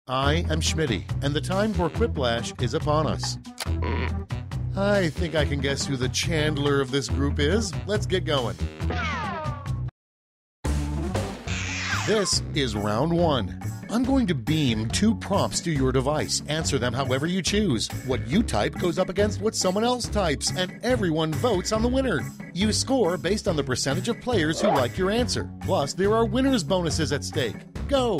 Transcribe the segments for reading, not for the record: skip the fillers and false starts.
I am Schmitty, and the time for Quiplash is upon us. I think I can guess who the Chandler of this group is. Let's get going. This is round one. I'm going to beam two prompts to your device. Answer them however you choose. What you type goes up against what someone else types, and everyone votes on the winner. You score based on the percentage of players who like your answer. Plus, there are winners' bonuses at stake. Go!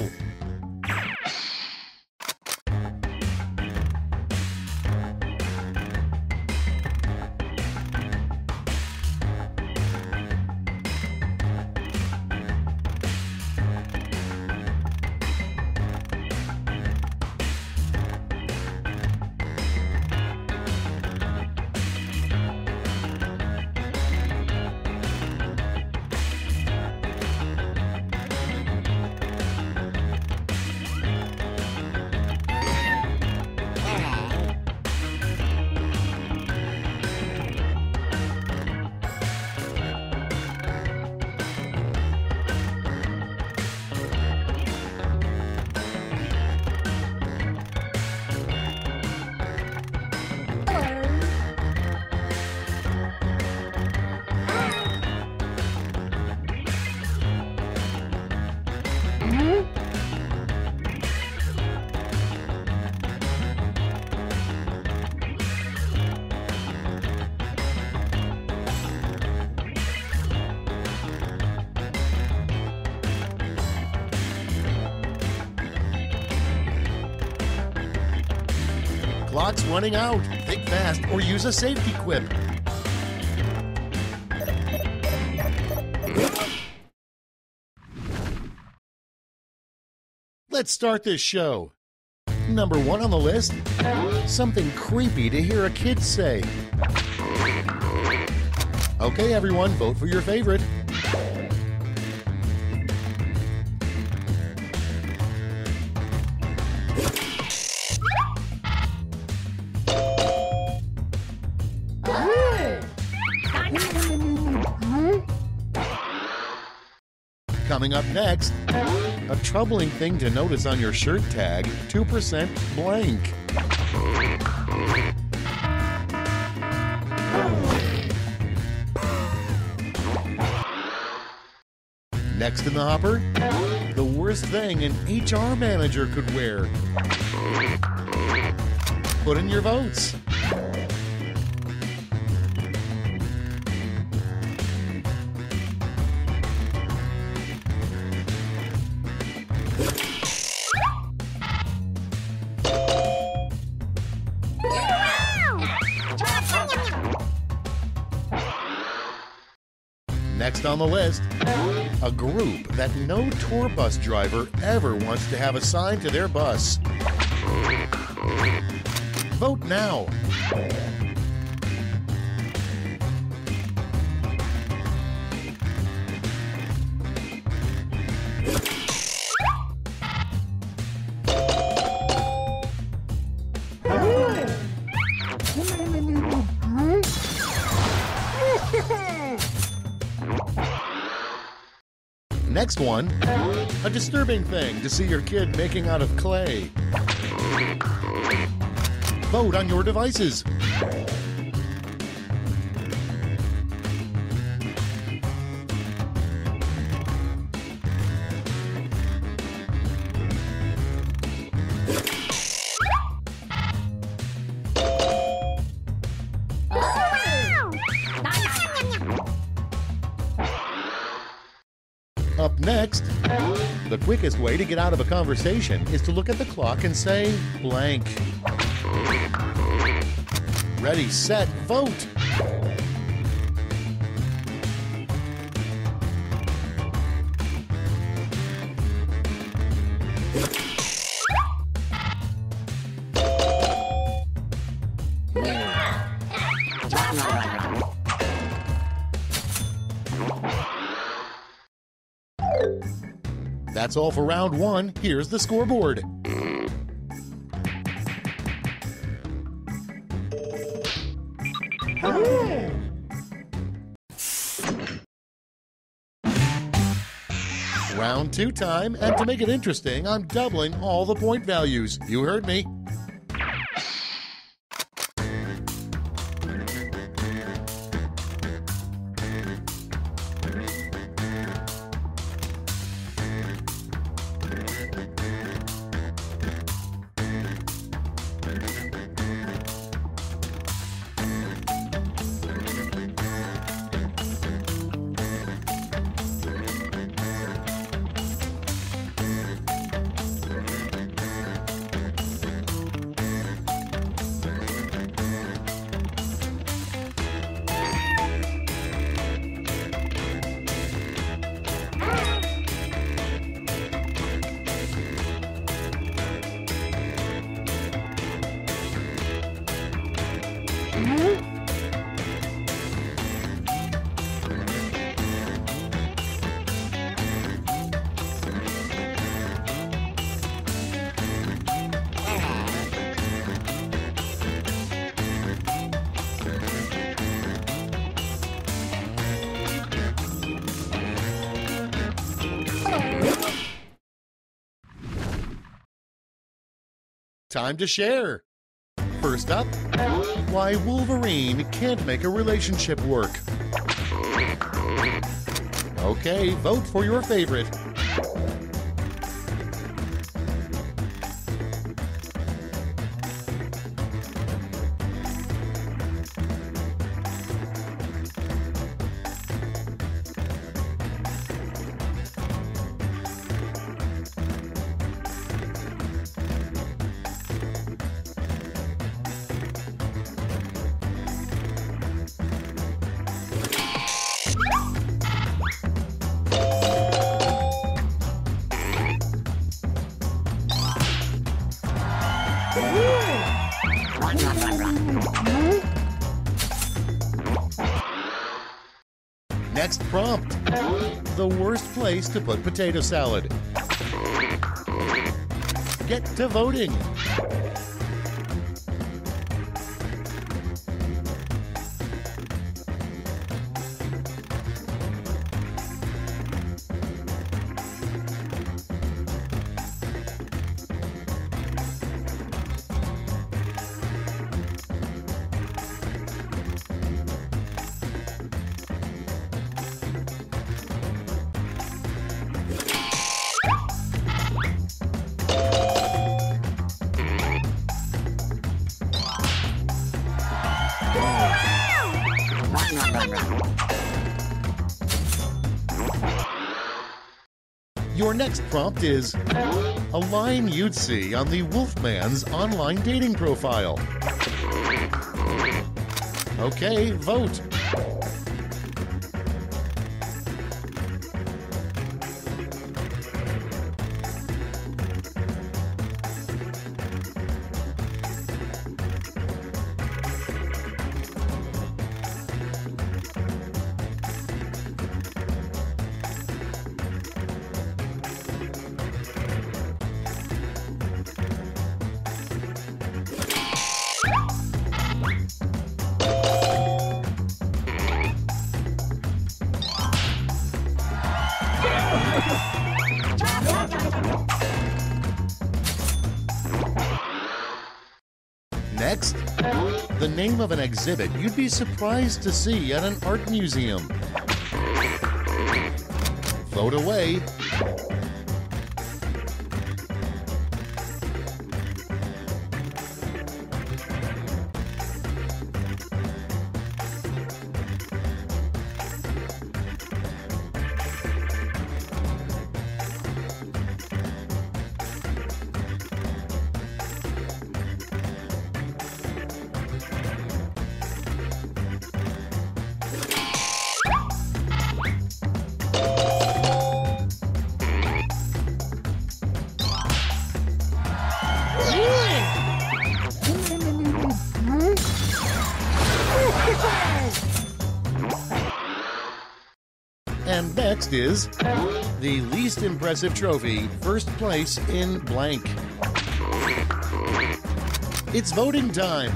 Clock's running out. Think fast or use a safety quip. Let's start this show. Number one on the list, something creepy to hear a kid say. Okay, everyone, vote for your favorite. Coming up next, a troubling thing to notice on your shirt tag, 2% blank. Next in the hopper, the worst thing an HR manager could wear. Put in your votes. Next on the list, a group that no tour bus driver ever wants to have assigned to their bus. Vote now. Next one, a disturbing thing to see your kid making out of clay. Vote on your devices. Up next, the quickest way to get out of a conversation is to look at the clock and say blank. Ready, set, vote. That's all for round one. Here's the scoreboard. Round 2 time, and to make it interesting, I'm doubling all the point values. You heard me. Time to share. First up, why Wolverine can't make a relationship work. Okay, vote for your favorite. Next prompt. The worst place to put potato salad. Get to voting. Your next prompt is a line you'd see on the Wolfman's online dating profile. Okay, vote. Next, the name of an exhibit you'd be surprised to see at an art museum. Vote away. And next is the least impressive trophy, first place in blank. It's voting time.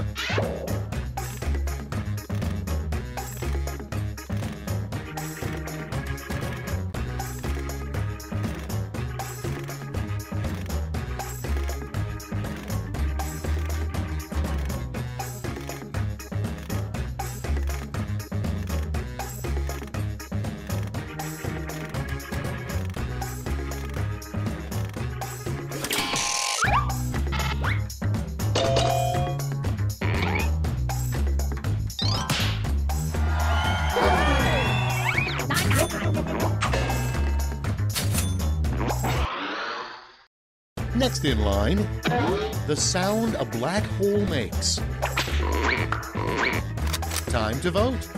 Next in line, the sound a black hole makes. Time to vote.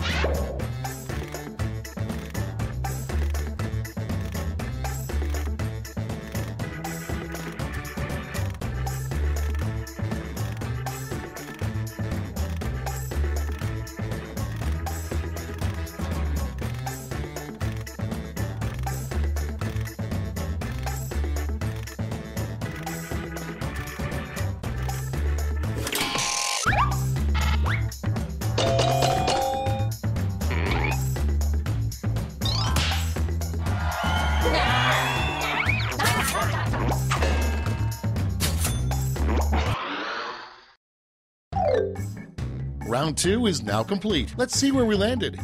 Round 2 is now complete. Let's see where we landed.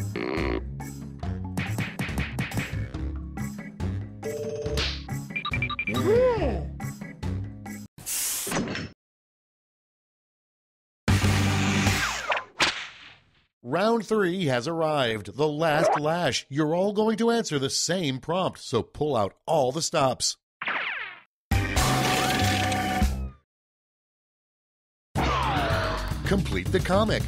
Round 3 has arrived. The last lash. You're all going to answer the same prompt, so pull out all the stops. Complete the comic.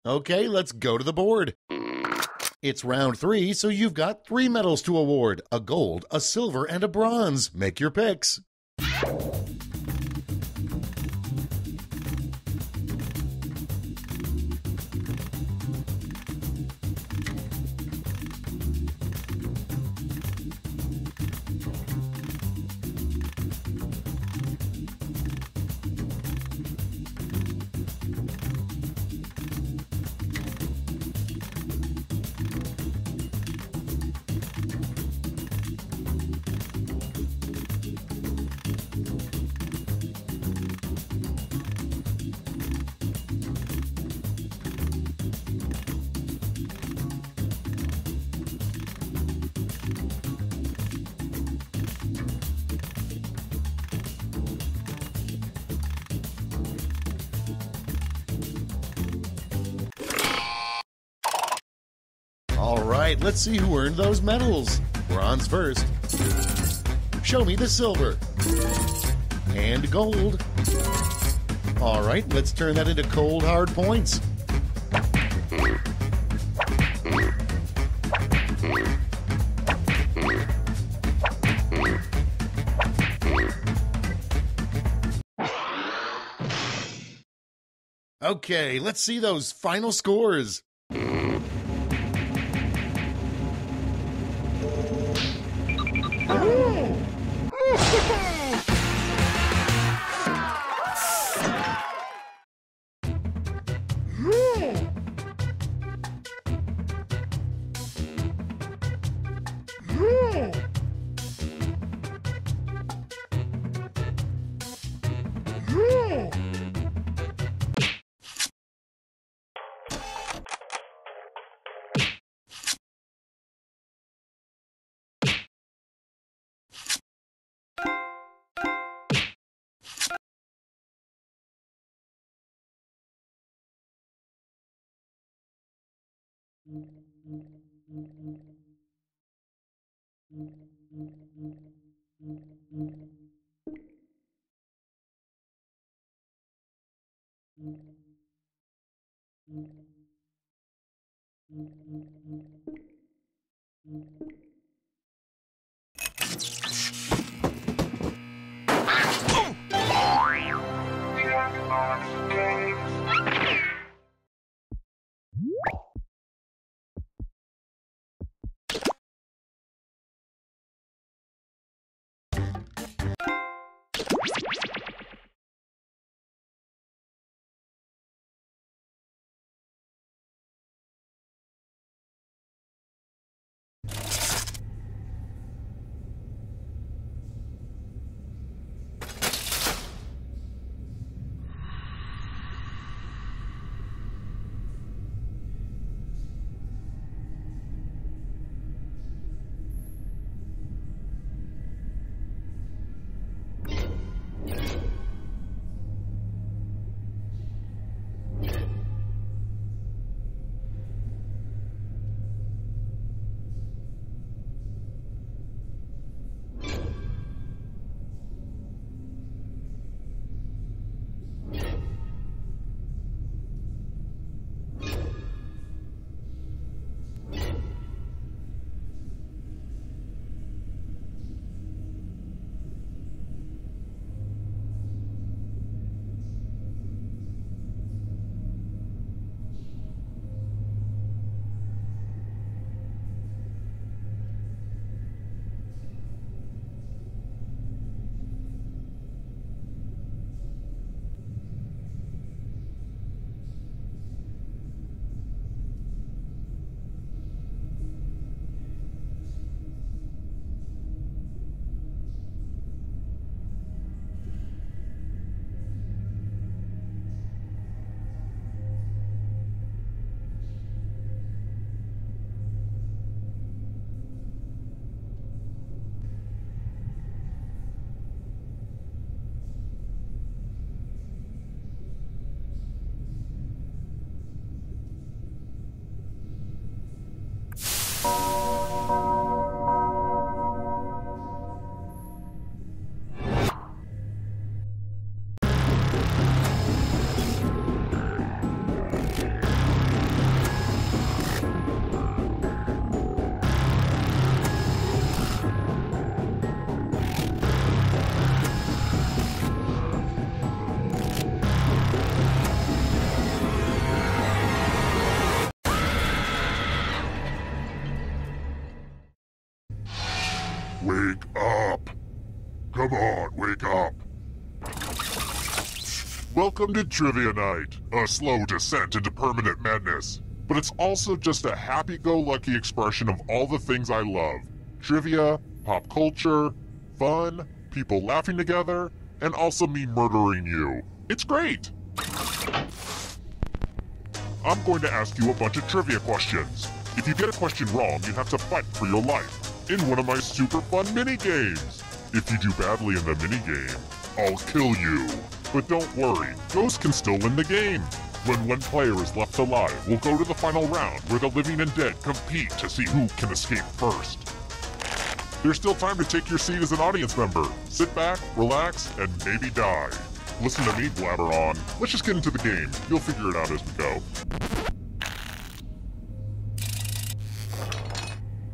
Okay, let's go to the board. It's round 3, so you've got 3 medals to award: a gold, a silver, and a bronze. Make your picks. All right, let's see who earned those medals. Bronze first. Show me the silver. And gold. All right, let's turn that into cold, hard points. Okay, let's see those final scores. Wake up! Come on, wake up! Welcome to Trivia Night, a slow descent into permanent madness. But it's also just a happy-go-lucky expression of all the things I love. Trivia, pop culture, fun, people laughing together, and also me murdering you. It's great! I'm going to ask you a bunch of trivia questions. If you get a question wrong, you have to fight for your life in one of my super fun mini-games. If you do badly in the mini-game, I'll kill you. But don't worry, ghosts can still win the game. When one player is left alive, we'll go to the final round where the living and dead compete to see who can escape first. There's still time to take your seat as an audience member. Sit back, relax, and maybe die. Listen to me blabber on. Let's just get into the game. You'll figure it out as we go.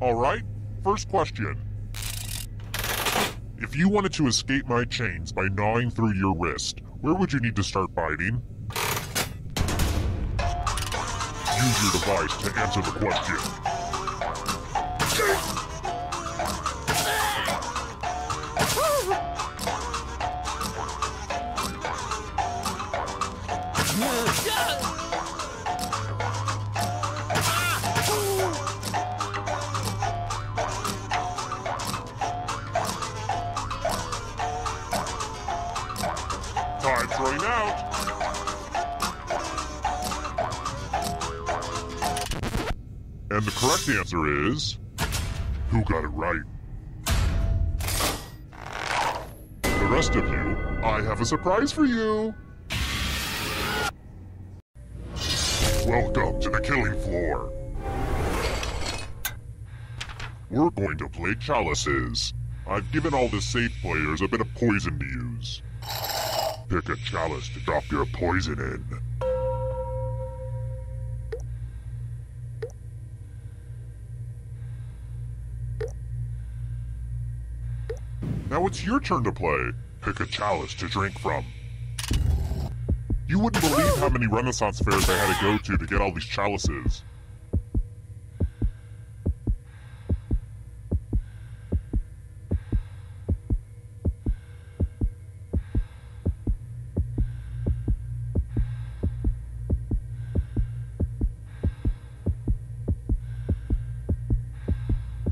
Alright, first question. If you wanted to escape my chains by gnawing through your wrist, where would you need to start biting? Use your device to answer the question. Time's running out. And the correct answer is... who got it right? The rest of you, I have a surprise for you! Welcome to the killing floor! We're going to play chalices. I've given all the safe players a bit of poison to use. Pick a chalice to drop your poison in. Now it's your turn to play. Pick a chalice to drink from. You wouldn't believe how many Renaissance fairs I had to go to get all these chalices.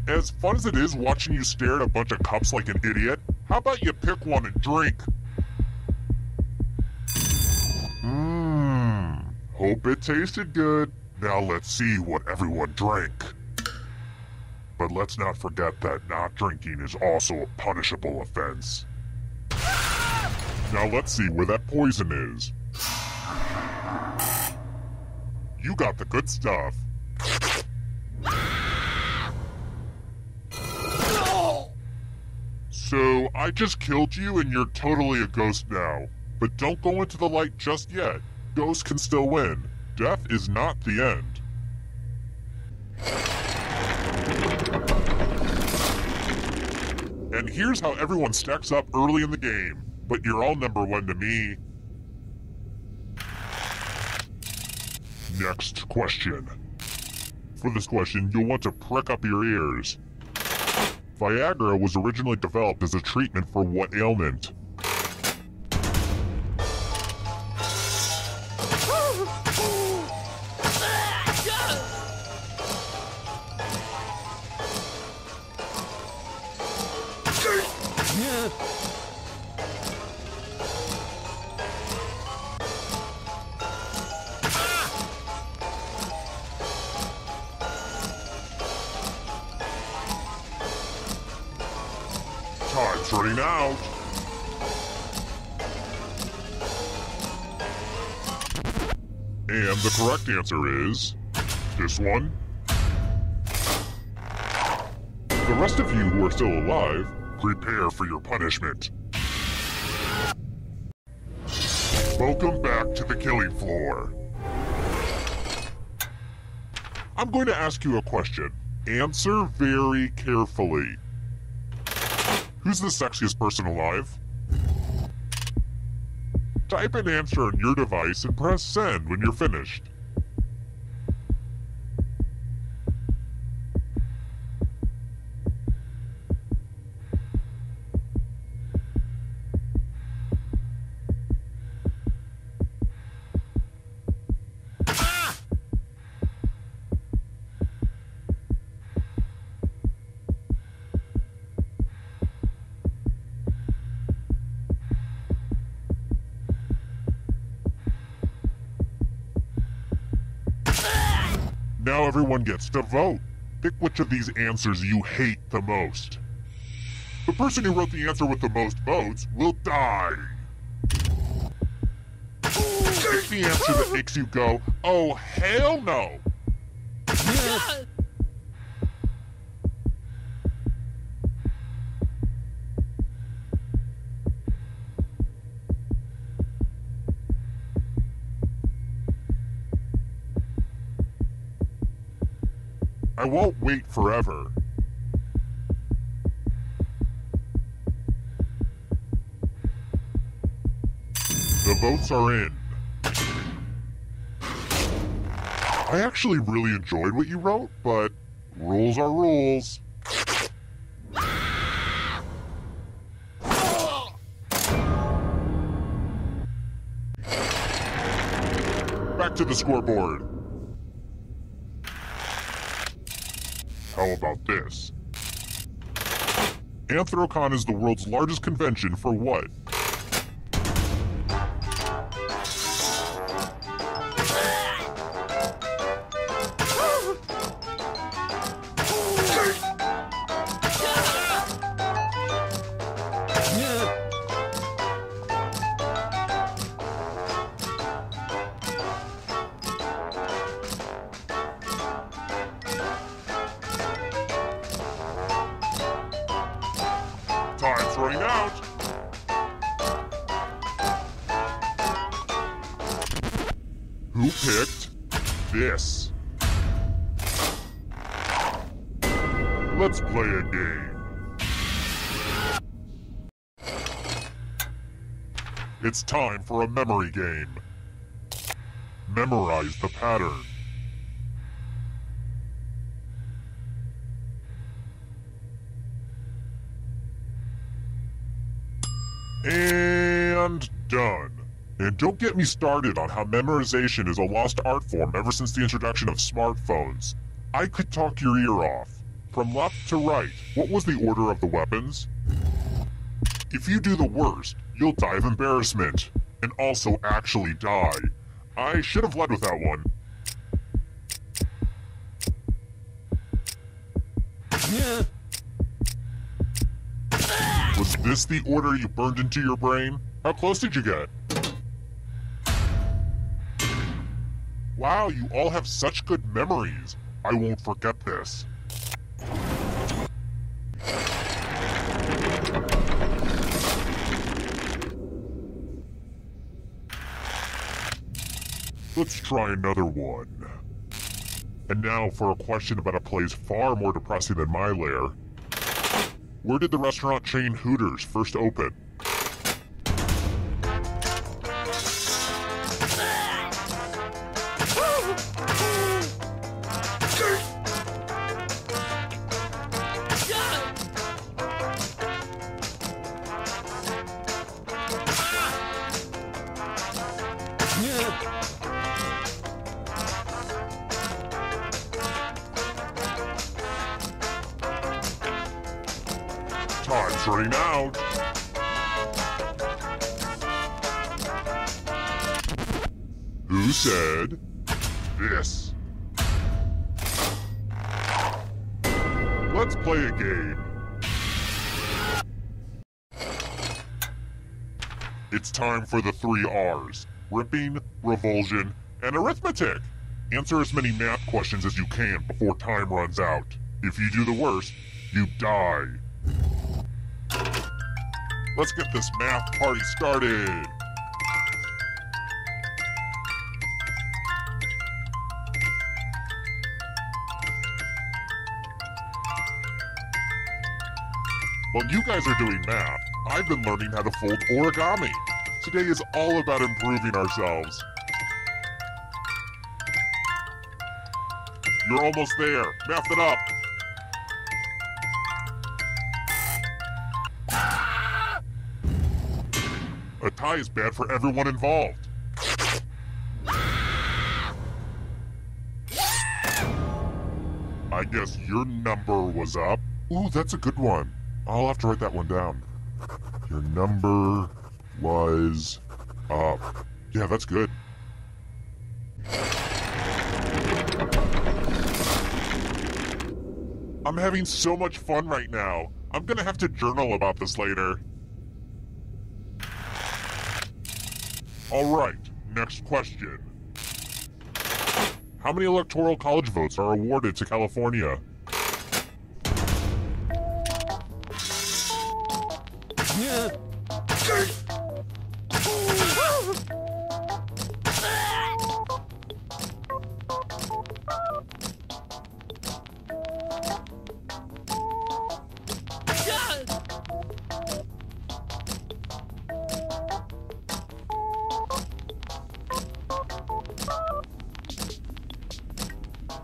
As fun as it is watching you stare at a bunch of cups like an idiot, how about you pick one and drink? Hope it tasted good. Now let's see what everyone drank. But let's not forget that not drinking is also a punishable offense. Now let's see where that poison is. You got the good stuff. So, I just killed you and you're totally a ghost now. But don't go into the light just yet. Ghosts can still win. Death is not the end. And here's how everyone stacks up early in the game. But you're all number one to me. Next question. For this question, you'll want to prick up your ears. Viagra was originally developed as a treatment for what ailment? Time's running out. And the correct answer is... this one. The rest of you who are still alive, prepare for your punishment. Welcome back to the killing floor. I'm going to ask you a question. Answer very carefully. Who's the sexiest person alive? Type an answer on your device and press send when you're finished. Now everyone gets to vote. Pick which of these answers you hate the most. The person who wrote the answer with the most votes will die. Pick the answer that makes you go, oh hell no! I won't wait forever. The votes are in. I actually really enjoyed what you wrote, but rules are rules. Back to the scoreboard. How about this? Anthrocon is the world's largest convention for what? Time's running out. Who picked this? Let's play a game. It's time for a memory game. Memorize the pattern. And done. And don't get me started on how memorization is a lost art form ever since the introduction of smartphones. I could talk your ear off. From left to right, what was the order of the weapons? If you do the worst, you'll die of embarrassment. And also actually die. I should have led with that one. Was this the order you burned into your brain? How close did you get? Wow, you all have such good memories. I won't forget this. Let's try another one. And now for a question about a place far more depressing than my lair. Where did the restaurant chain Hooters first open? Time's running out. Who said this? Let's play a game. It's time for the 3 R's. Ripping, revulsion, and arithmetic. Answer as many math questions as you can before time runs out. If you do the worst, you die. Let's get this math party started. While you guys are doing math, I've been learning how to fold origami. Today is all about improving ourselves. You're almost there. Math it up. A tie is bad for everyone involved. I guess your number was up. Ooh, that's a good one. I'll have to write that one down. Your number was up. Yeah, that's good. I'm having so much fun right now. I'm gonna have to journal about this later. Alright, next question. How many electoral college votes are awarded to California?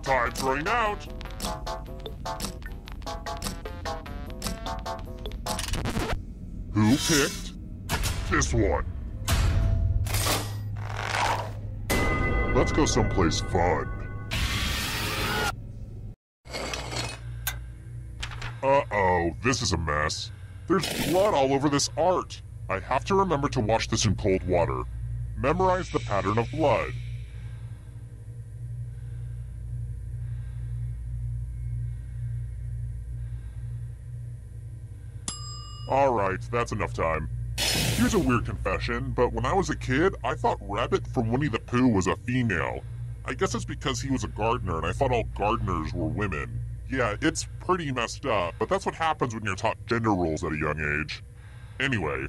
Time's running out! Who picked this one? Let's go someplace fun. Uh-oh, this is a mess. There's blood all over this art. I have to remember to wash this in cold water. Memorize the pattern of blood. Alright, that's enough time. Here's a weird confession, but when I was a kid, I thought Rabbit from Winnie the Pooh was a female. I guess it's because he was a gardener and I thought all gardeners were women. Yeah, it's pretty messed up, but that's what happens when you're taught gender roles at a young age. Anyway,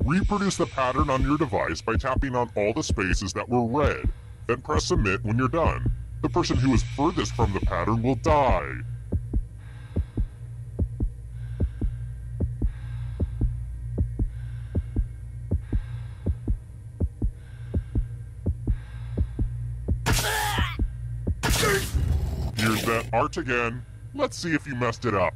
reproduce the pattern on your device by tapping on all the spaces that were red. Then press submit when you're done. The person who is furthest from the pattern will die. Here's that art again. Let's see if you messed it up.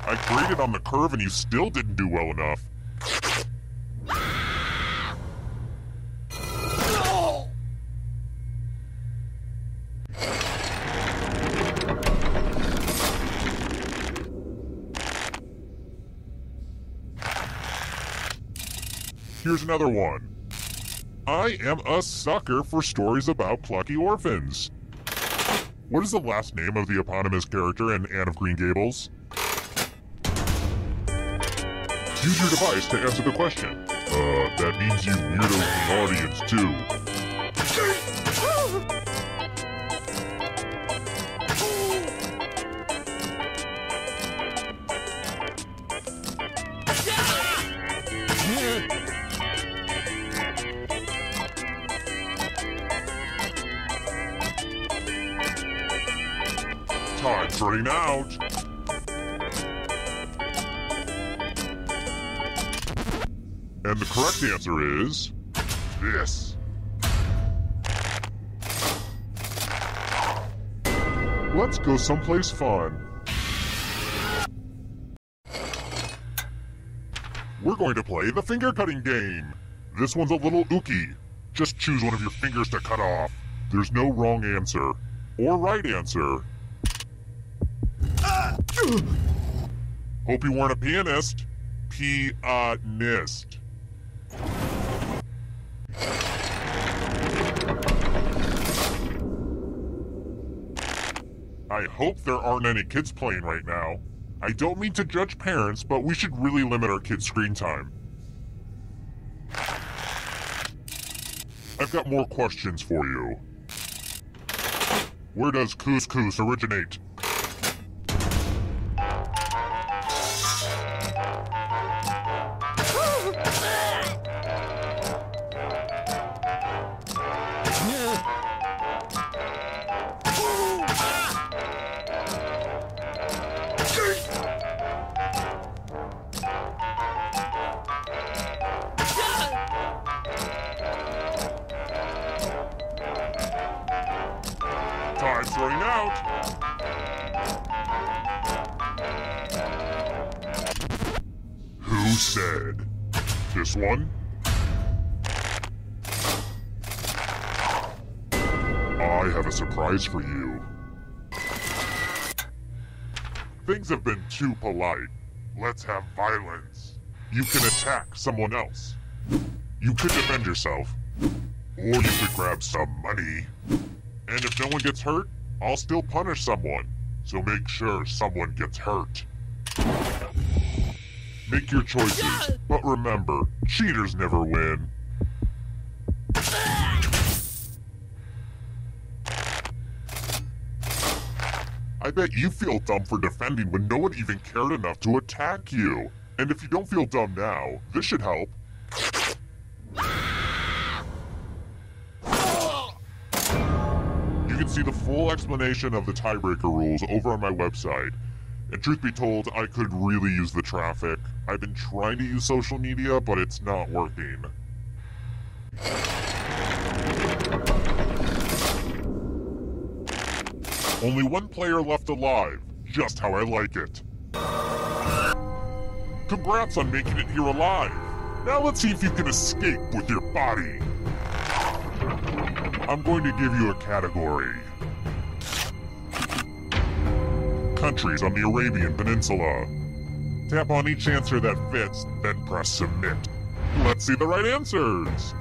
I graded on the curve and you still didn't do well enough. Here's another one. I am a sucker for stories about plucky orphans. What is the last name of the eponymous character in Anne of Green Gables? Use your device to answer the question. That means you weirdos in the audience too. Time's running out. And the correct answer is this. Let's go someplace fun. We're going to play the finger cutting game. This one's a little ooky. Just choose one of your fingers to cut off. There's no wrong answer or right answer. Hope you weren't a pianist. Pianist. I hope there aren't any kids playing right now. I don't mean to judge parents, but we should really limit our kids' screen time. I've got more questions for you. Where does couscous originate? Time's running out. Who said? This one? I have a surprise for you. Things have been too polite. Let's have violence. You can attack someone else. You could defend yourself. Or you could grab some money. And if no one gets hurt, I'll still punish someone. So make sure someone gets hurt. Make your choices, but remember, cheaters never win. I bet you feel dumb for defending when no one even cared enough to attack you. And if you don't feel dumb now, this should help. You can see the full explanation of the tiebreaker rules over on my website. And truth be told, I could really use the traffic. I've been trying to use social media, but it's not working. Only one player left alive, just how I like it. Congrats on making it here alive. Now let's see if you can escape with your body. I'm going to give you a category. Countries on the Arabian Peninsula. Tap on each answer that fits, then press submit. Let's see the right answers.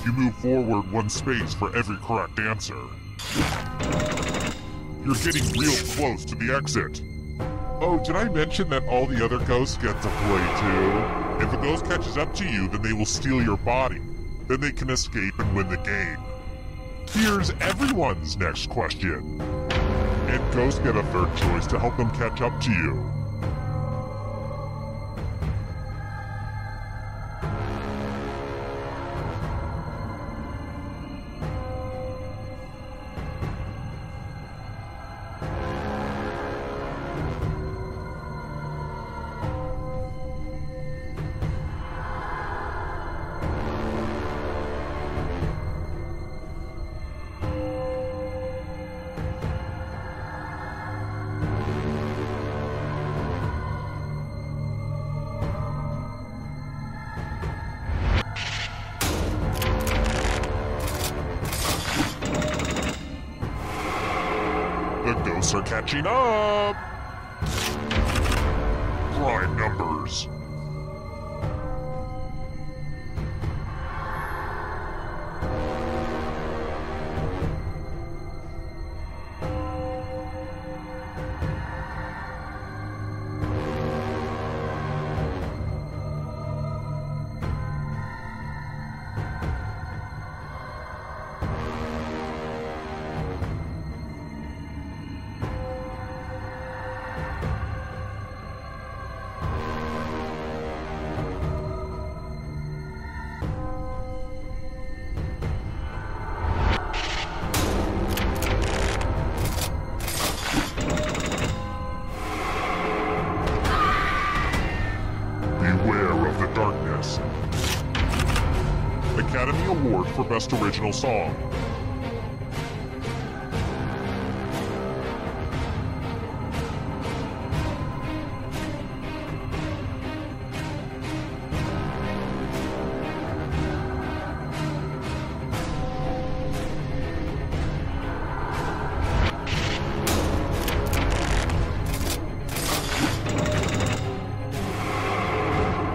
You move forward one space for every correct answer. You're getting real close to the exit. Oh, did I mention that all the other ghosts get to play too? If a ghost catches up to you, then they will steal your body. Then they can escape and win the game. Here's everyone's next question. And ghosts get a third choice to help them catch up to you. The ghosts are catching up! Prime numbers. Beware of the darkness. Academy Award for Best Original Song.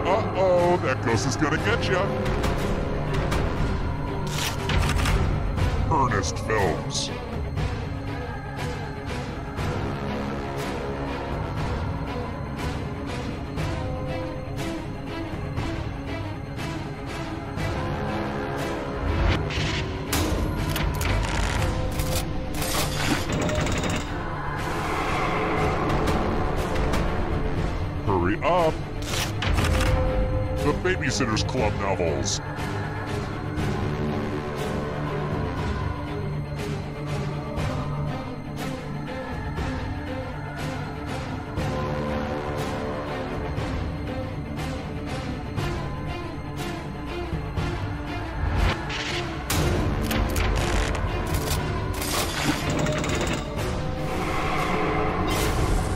Uh-oh, that ghost is gonna get ya. Ernest Films. Hurry up. The Babysitter's Club novels.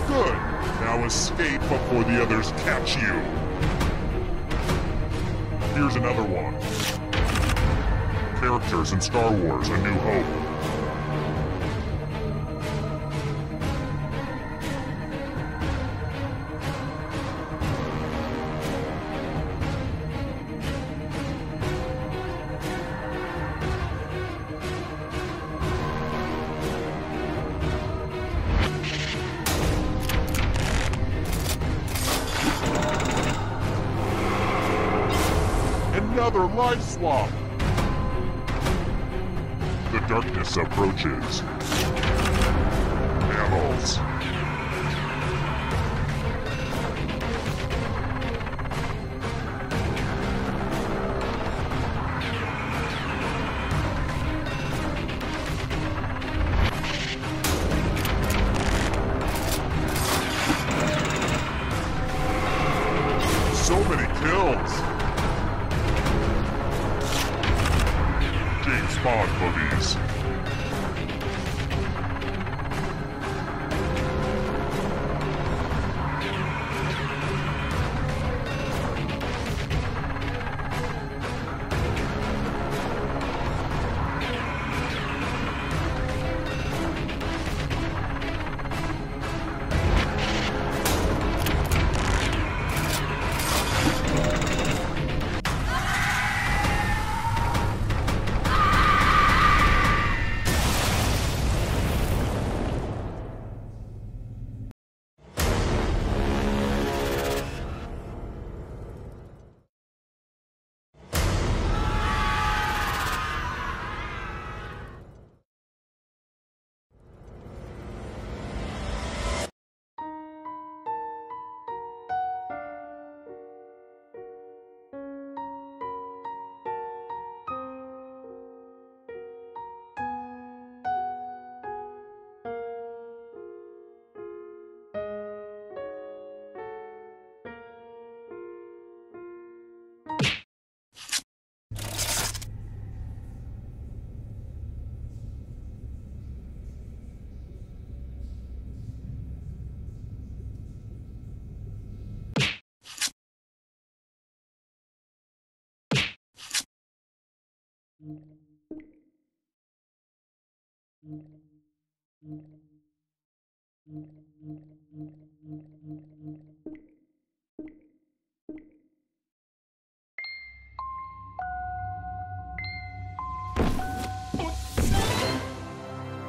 Good. Now escape before the others catch you. Here's another one. Characters in Star Wars: A New Hope. another life swap! The darkness approaches. Mammals. So many kills! James Bond movies.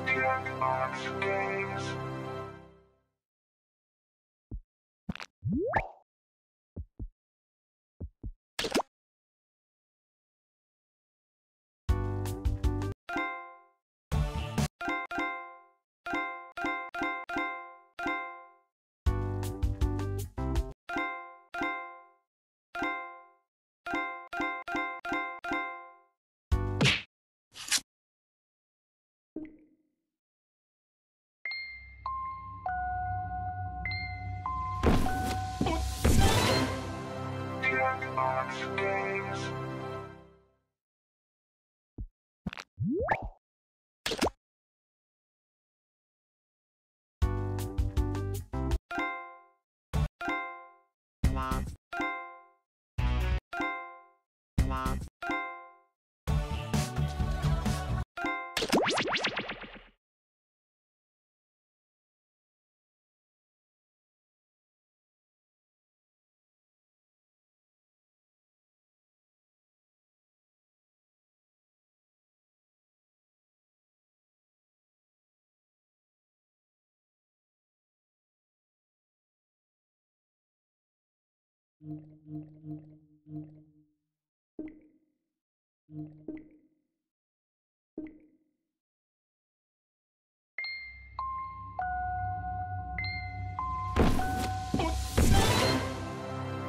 Jackbox games. Jackbox games.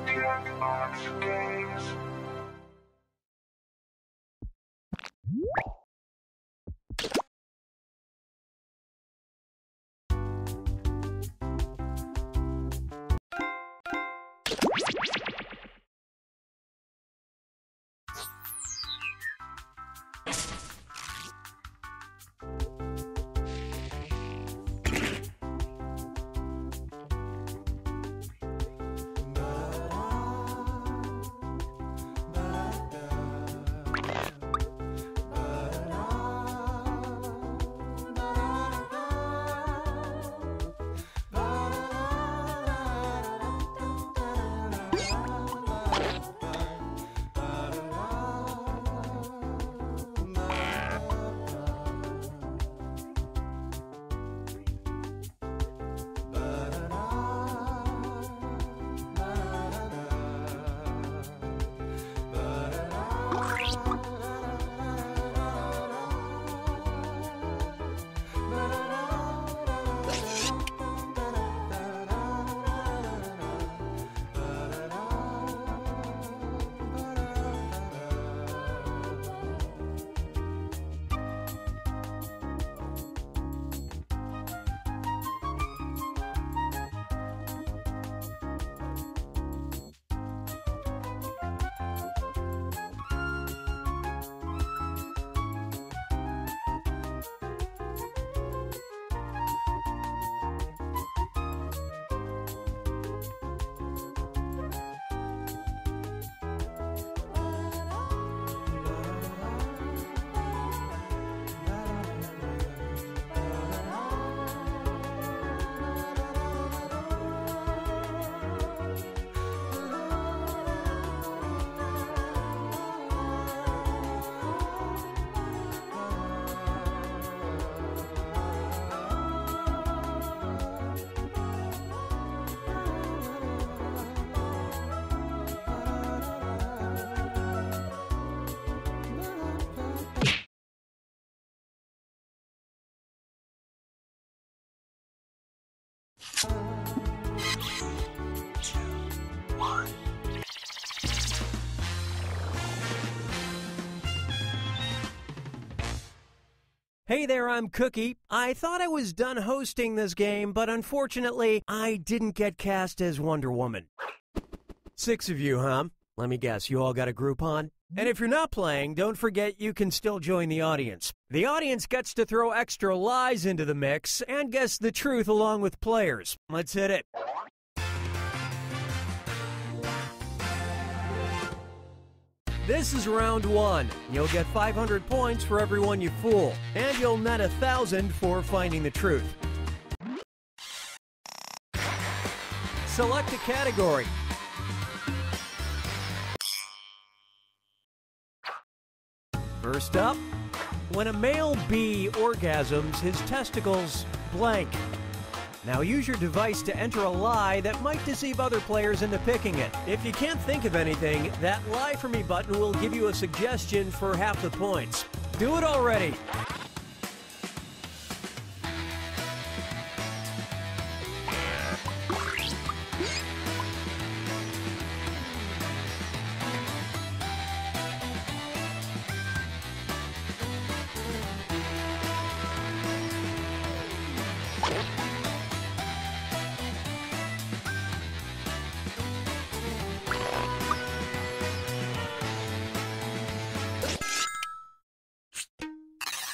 Jackbox games. Hey there, I'm Cookie. I thought I was done hosting this game, but unfortunately, I didn't get cast as Wonder Woman. 6 of you, huh? Let me guess, you all got a Groupon? And if you're not playing, don't forget you can still join the audience. The audience gets to throw extra lies into the mix and guess the truth along with players. Let's hit it. This is round 1. You'll get 500 points for everyone you fool, and you'll net 1,000 for finding the truth. Select a category. First up, when a male bee orgasms, his testicles blank. Now use your device to enter a lie that might deceive other players into picking it. If you can't think of anything, that Lie For Me button will give you a suggestion for half the points. Do it already!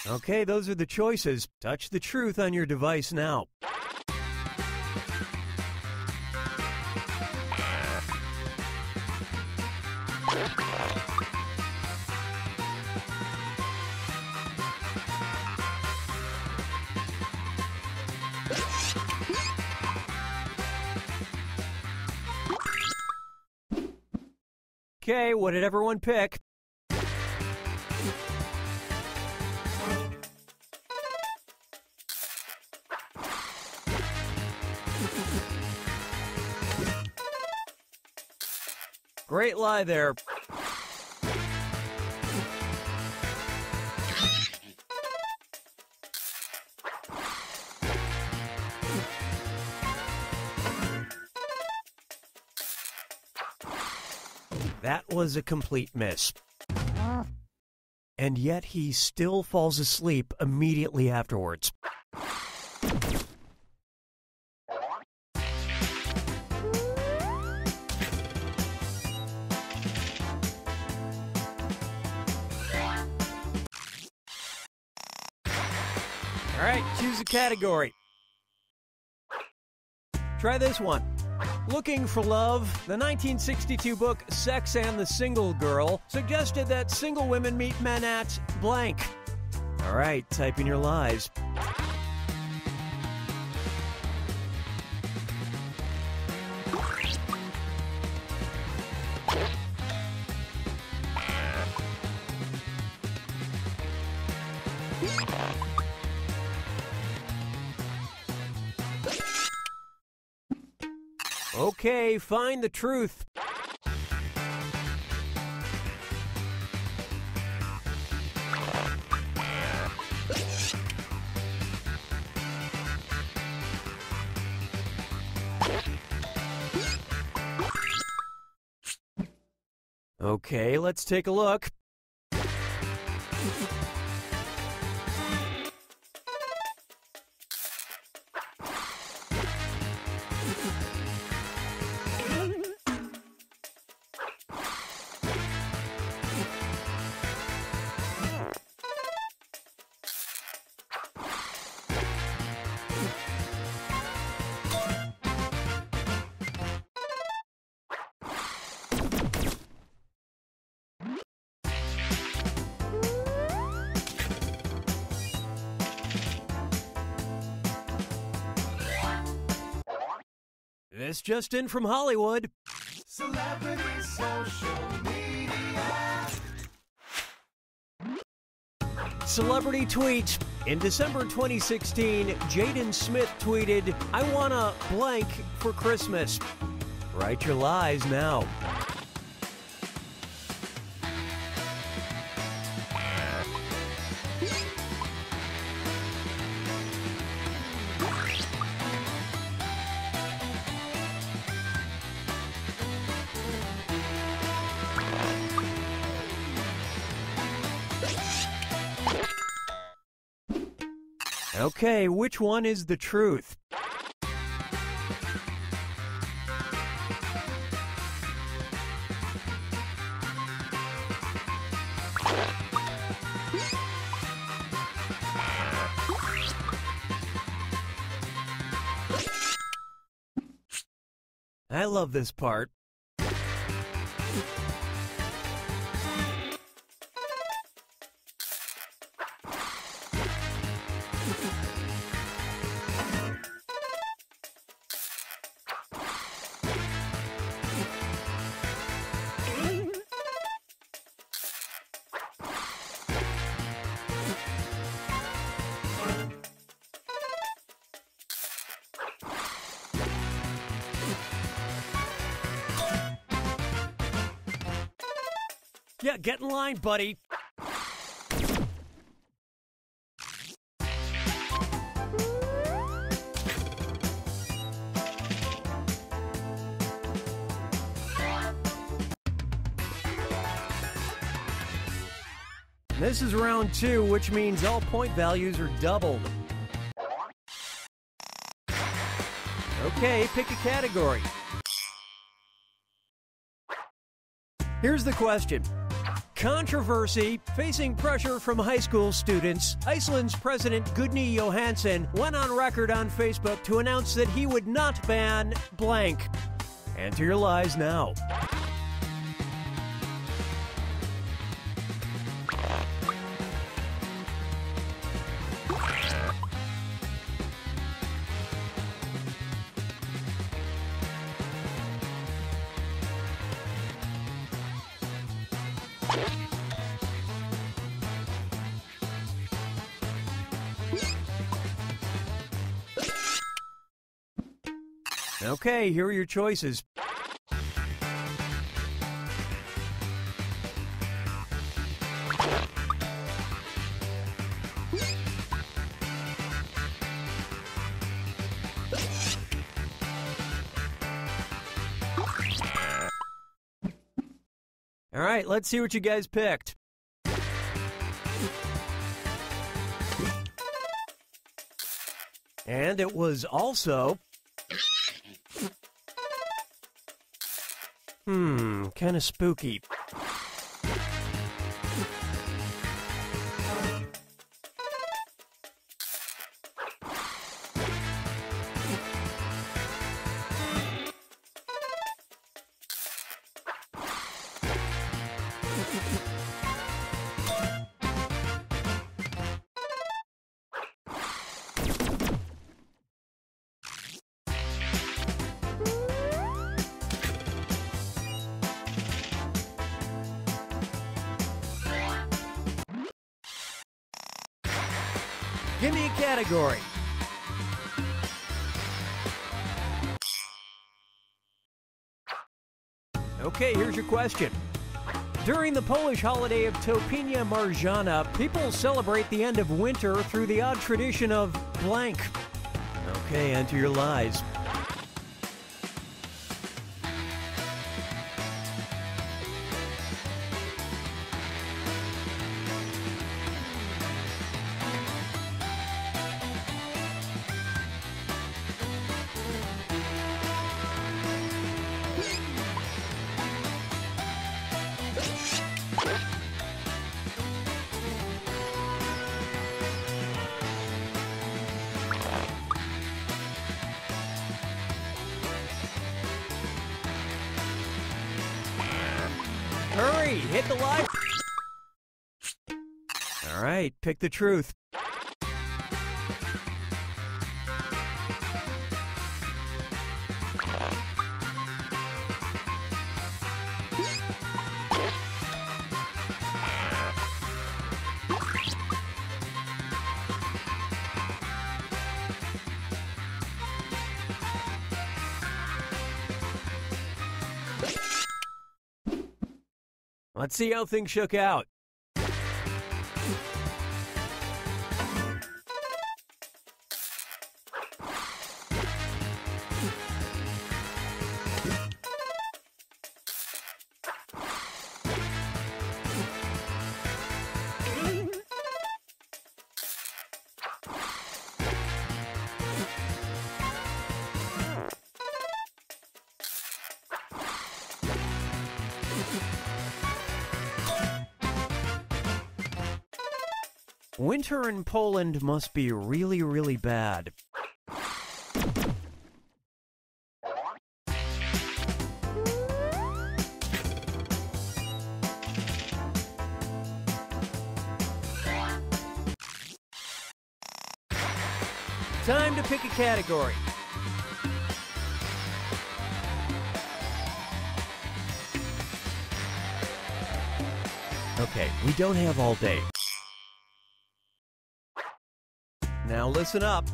Okay, those are the choices. Touch the truth on your device now. Okay, what did everyone pick? Great lie there. That was a complete miss. And yet he still falls asleep immediately afterwards. All right, choose a category. Try this one. Looking for Love, the 1962 book Sex and the Single Girl suggested that single women meet men at blank. All right, type in your lies. Okay, find the truth. Okay, let's take a look. This just in from Hollywood. Celebrity social media. Celebrity tweet. In December 2016, Jaden Smith tweeted, "I wanna blank for Christmas." Write your lies now. Okay, which one is the truth? I love this part. Yeah, get in line, buddy. This is round 2, which means all point values are doubled. Okay, pick a category. Here's the question. Controversy. Facing pressure from high school students, Iceland's President Gudni Johansson went on record on Facebook to announce that he would not ban blank. Enter your lies now. Okay, here are your choices. All right, let's see what you guys picked. And it was also... kind of spooky. Give me a category. Okay, here's your question. During the Polish holiday of Topina Marjana, people celebrate the end of winter through the odd tradition of blank. Okay, enter your lies. Hurry, hit the live. All right, pick the truth. Let's see how things shook out. Winter in Poland must be really, really bad. Time to pick a category. Okay, we don't have all day. Now listen up.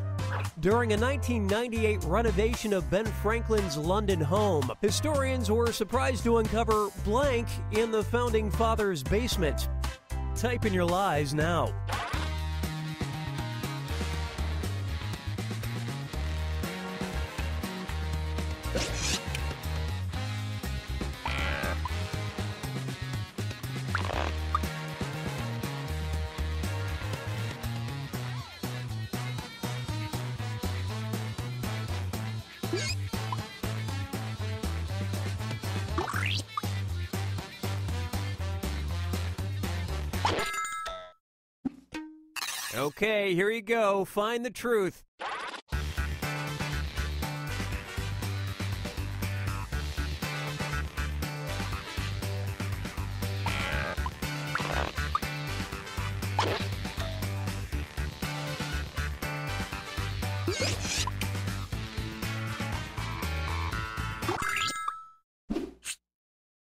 During a 1998 renovation of Ben Franklin's London home, historians were surprised to uncover blank in the founding father's basement. Type in your lies now. Okay, here you go. Find the truth.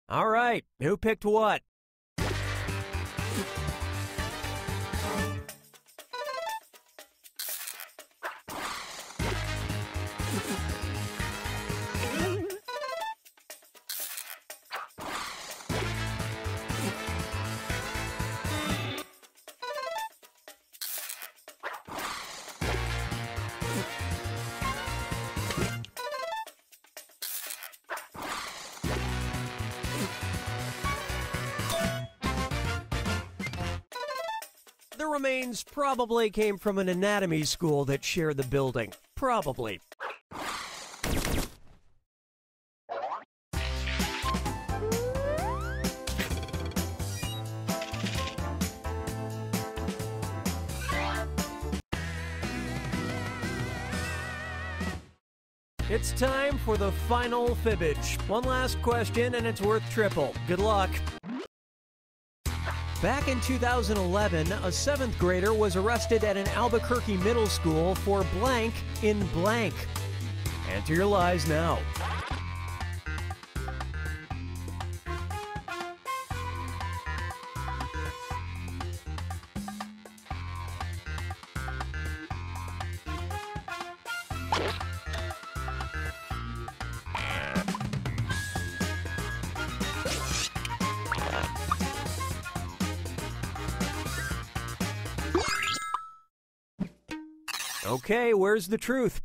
All right, who picked what? The remains probably came from an anatomy school that shared the building. Probably. It's time for the final fibbage. One last question and it's worth triple. Good luck. Back in 2011, a 7th grader was arrested at an Albuquerque middle school for blank in blank. Answer your lies now. Okay, where's the truth?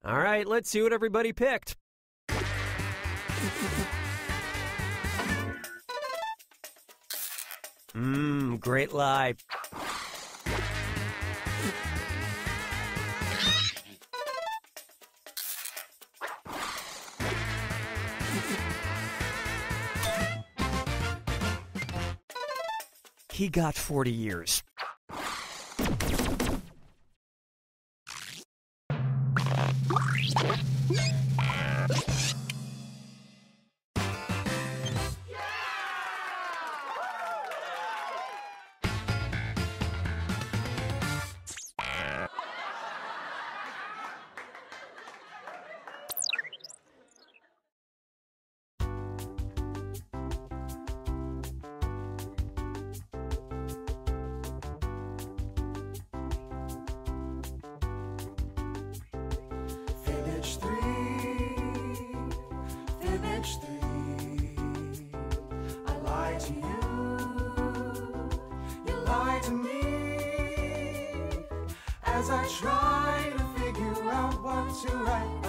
All right, let's see what everybody picked. Great lie. He got 40 years. Fibbage 3. I lied to you lied to me. As I try to figure out what to write,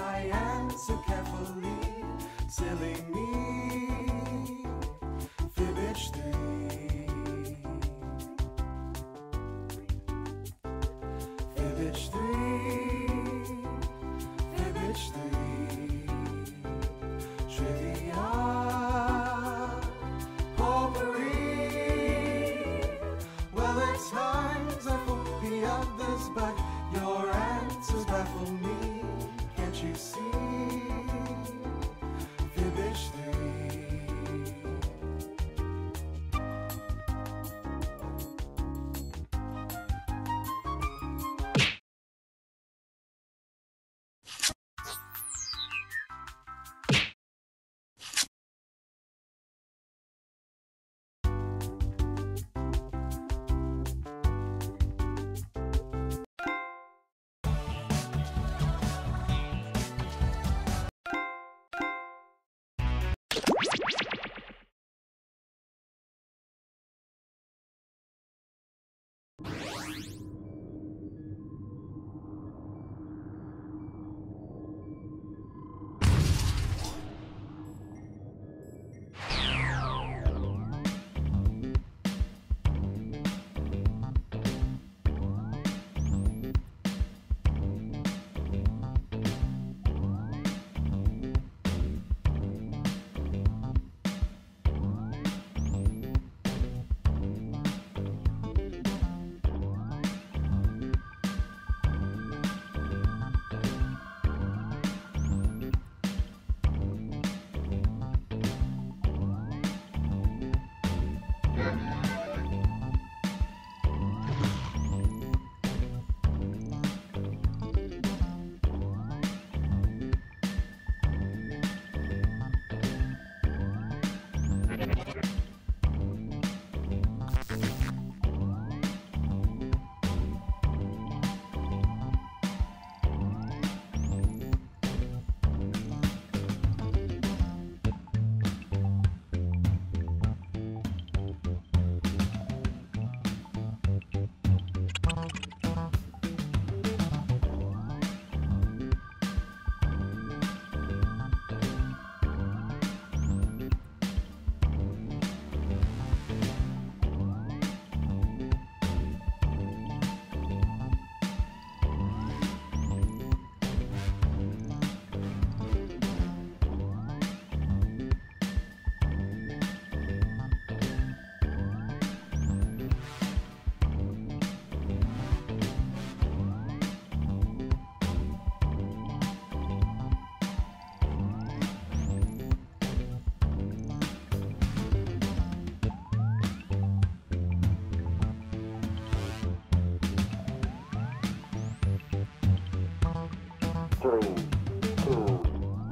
3, 2,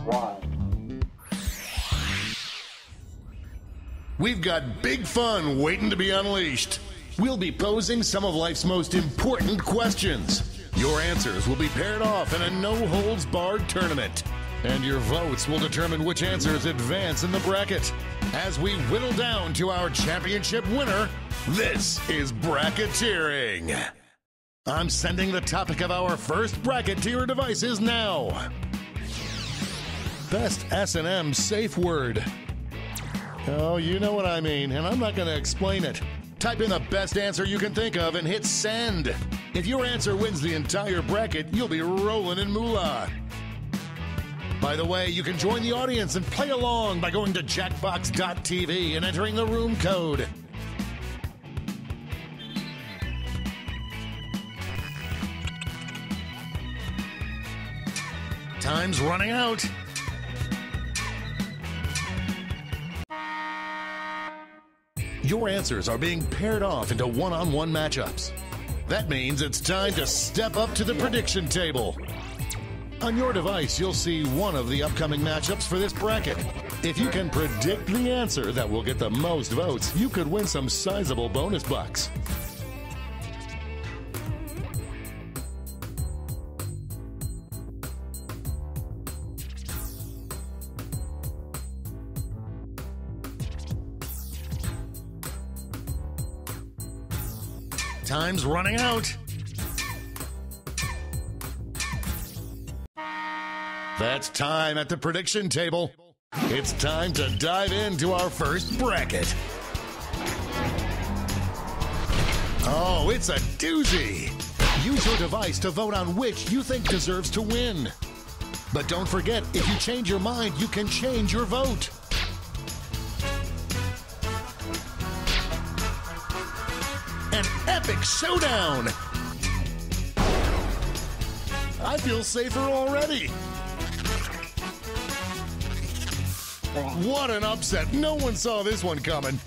1. We've got big fun waiting to be unleashed. We'll be posing some of life's most important questions. Your answers will be paired off in a no-holds-barred tournament. And your votes will determine which answers advance in the bracket. As we whittle down to our championship winner, this is bracketeering. I'm sending the topic of our first bracket to your devices now. Best S&M safe word. Oh, you know what I mean, and I'm not going to explain it. Type in the best answer you can think of and hit send. If your answer wins the entire bracket, you'll be rolling in moolah. By the way, you can join the audience and play along by going to Jackbox.tv and entering the room code. Time's running out. Your answers are being paired off into one-on-one matchups. That means it's time to step up to the prediction table. On your device, you'll see one of the upcoming matchups for this bracket. If you can predict the answer that will get the most votes, you could win some sizable bonus bucks. Time's running out. That's time at the prediction table. It's time to dive into our first bracket. Oh, it's a doozy. Use your device to vote on which you think deserves to win. But don't forget, if you change your mind, you can change your vote. An epic showdown! I feel safer already. What an upset. No one saw this one coming.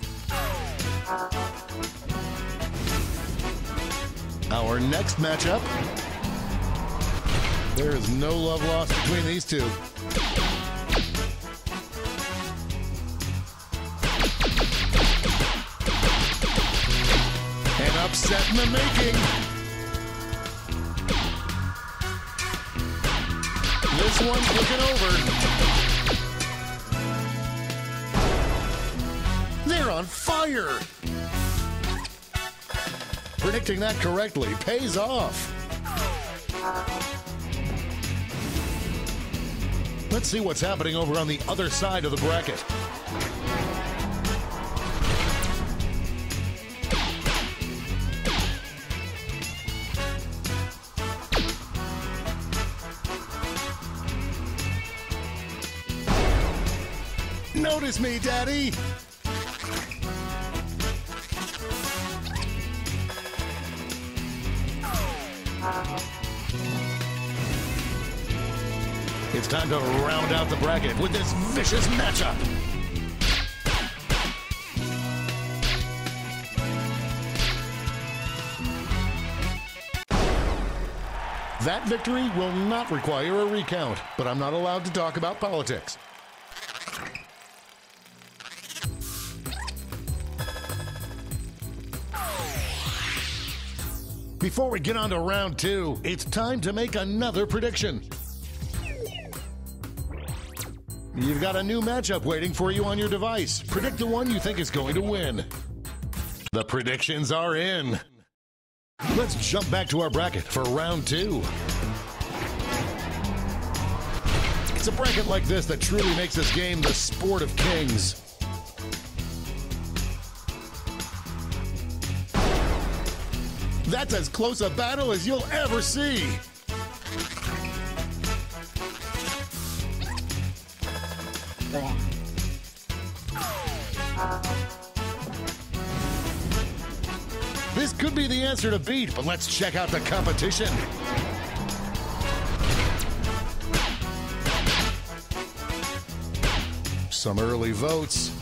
Our next matchup. There is no love lost between these two. An upset in the making. This one's looking over. They're on fire! Predicting that correctly pays off. Let's see what's happening over on the other side of the bracket. Notice me, Daddy! It's time to round out the bracket with this vicious matchup. That victory will not require a recount, but I'm not allowed to talk about politics. Before we get on to round two, it's time to make another prediction. You've got a new matchup waiting for you on your device. Predict the one you think is going to win. The predictions are in. Let's jump back to our bracket for round two. It's a bracket like this that truly makes this game the sport of kings. That's as close a battle as you'll ever see. This could be the answer to beat, but let's check out the competition. Some early votes.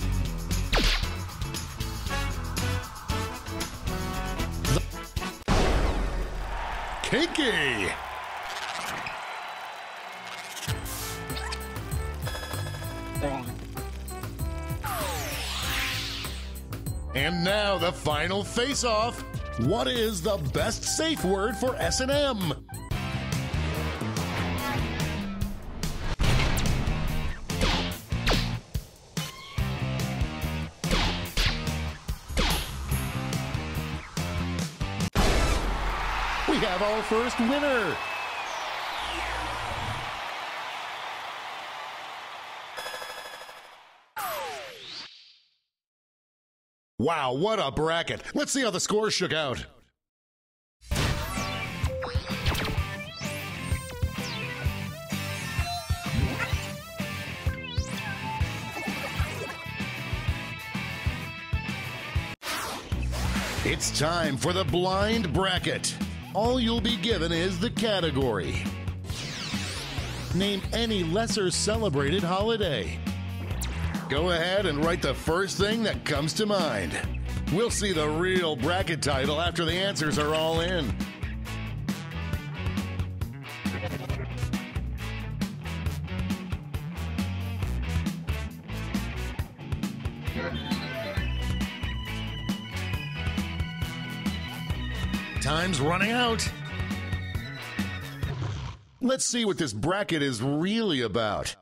Kinky! And now the final face-off. What is the best safe word for S&M? We have our first winner. Wow, what a bracket. Let's see how the scores shook out. It's time for the blind bracket. All you'll be given is the category. Name any lesser celebrated holiday. Go ahead and write the first thing that comes to mind. We'll see the real bracket title after the answers are all in. Time's running out. Let's see what this bracket is really about.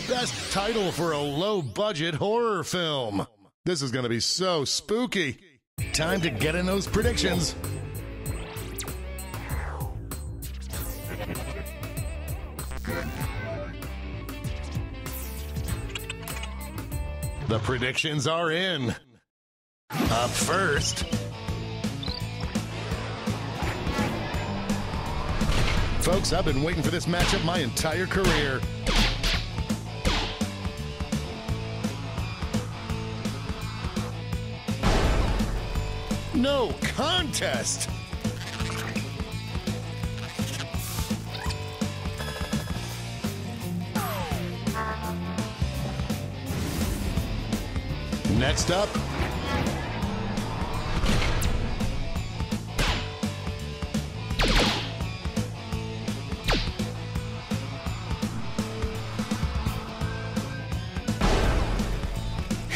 Best title for a low-budget horror film. This is going to be so spooky. Time to get in those predictions. The predictions are in. Up first. Folks, I've been waiting for this matchup my entire career. No contest! Next up,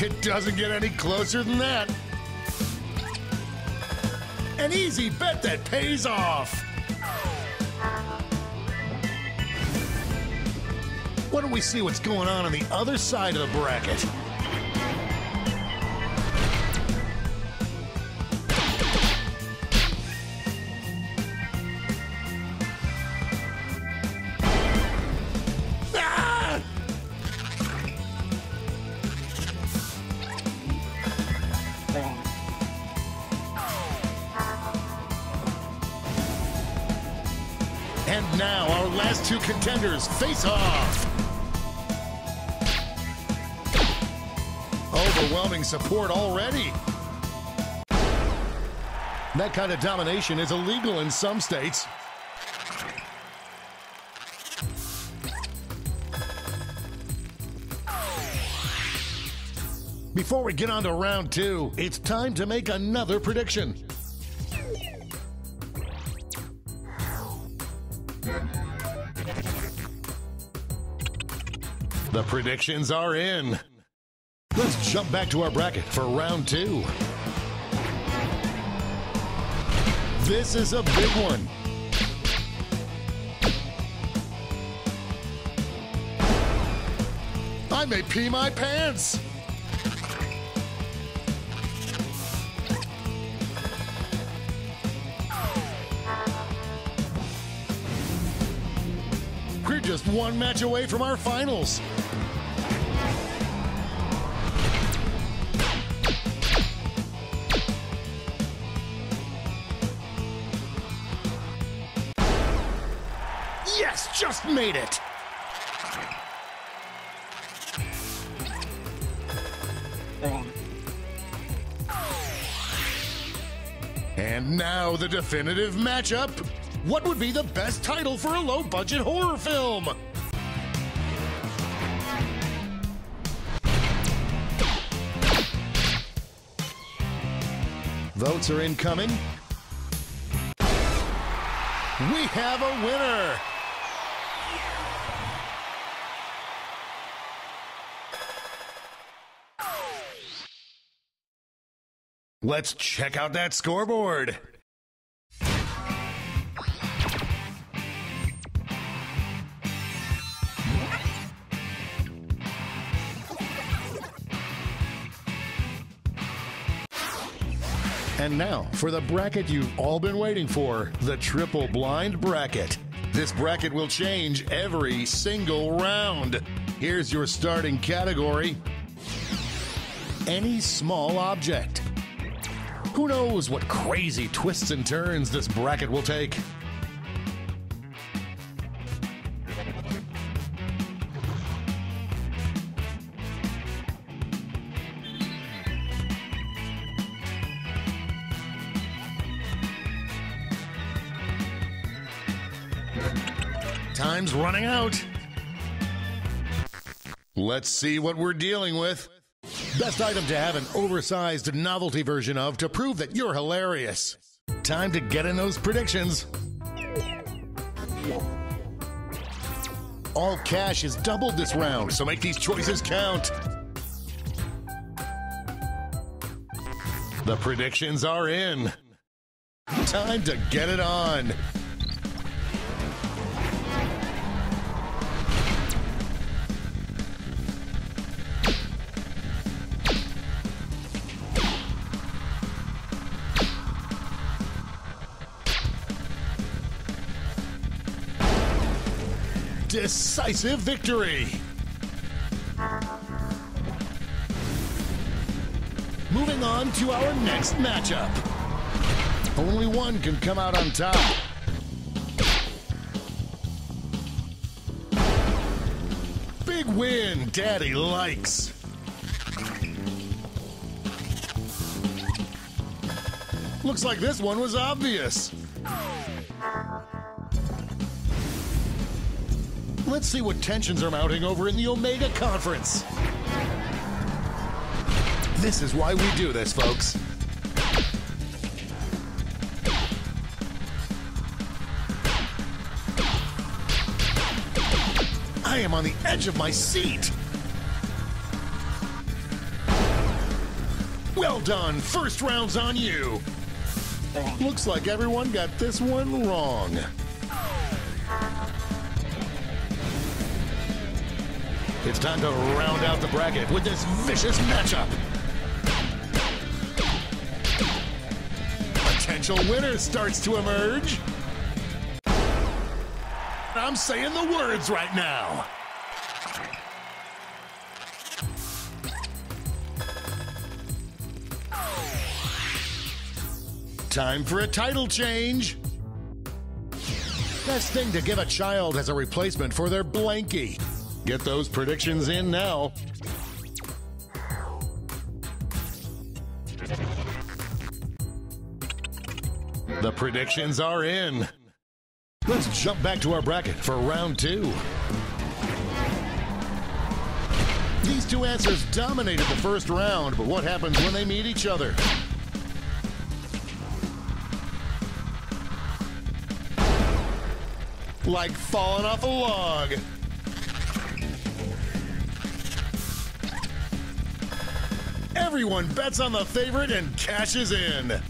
it doesn't get any closer than that. An easy bet that pays off. Why don't we see what's going on the other side of the bracket? Ah! And now our last two contenders face off. Overwhelming support already. That kind of domination is illegal in some states. Before we get on to round two, it's time to make another prediction. The predictions are in. Let's jump back to our bracket for round two. This is a big one. I may pee my pants. We're just one match away from our finals. Yes, just made it. And now the definitive matchup. What would be the best title for a low-budget horror film? Votes are incoming. We have a winner. Let's check out that scoreboard. And now for the bracket you've all been waiting for, the triple blind bracket. This bracket will change every single round. Here's your starting category. Any small object. Who knows what crazy twists and turns this bracket will take? Time's running out. Let's see what we're dealing with. Best item to have an oversized novelty version of to prove that you're hilarious. Time to get in those predictions. All cash is doubled this round, so make these choices count. The predictions are in. Time to get it on. Decisive victory. Moving on to our next matchup. Only one can come out on top. Big win, Daddy likes. Looks like this one was obvious. Let's see what tensions are mounting over in the Omega Conference. This is why we do this, folks. I am on the edge of my seat. Well done. First round's on you. Looks like everyone got this one wrong. It's time to round out the bracket with this vicious matchup. Potential winner starts to emerge. I'm saying the words right now. Time for a title change. Best thing to give a child as a replacement for their blankie. Get those predictions in now. The predictions are in. Let's jump back to our bracket for round two. These two answers dominated the first round, but what happens when they meet each other? Like falling off a log. Everyone bets on the favorite and cashes in.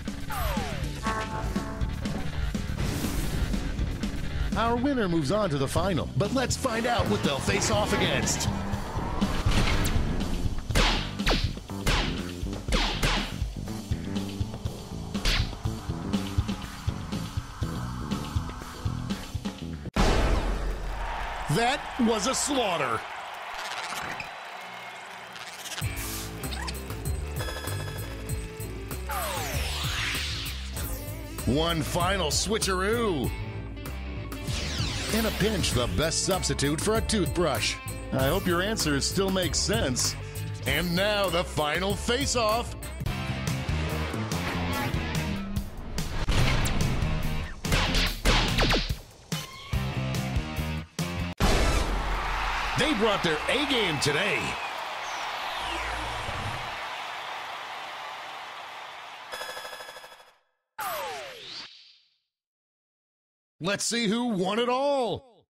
Our winner moves on to the final, but let's find out what they'll face off against. That was a slaughter. One final switcheroo. In a pinch, the best substitute for a toothbrush. I hope your answers still make sense. And now the final face-off. They brought their A-game today. Let's see who won it all.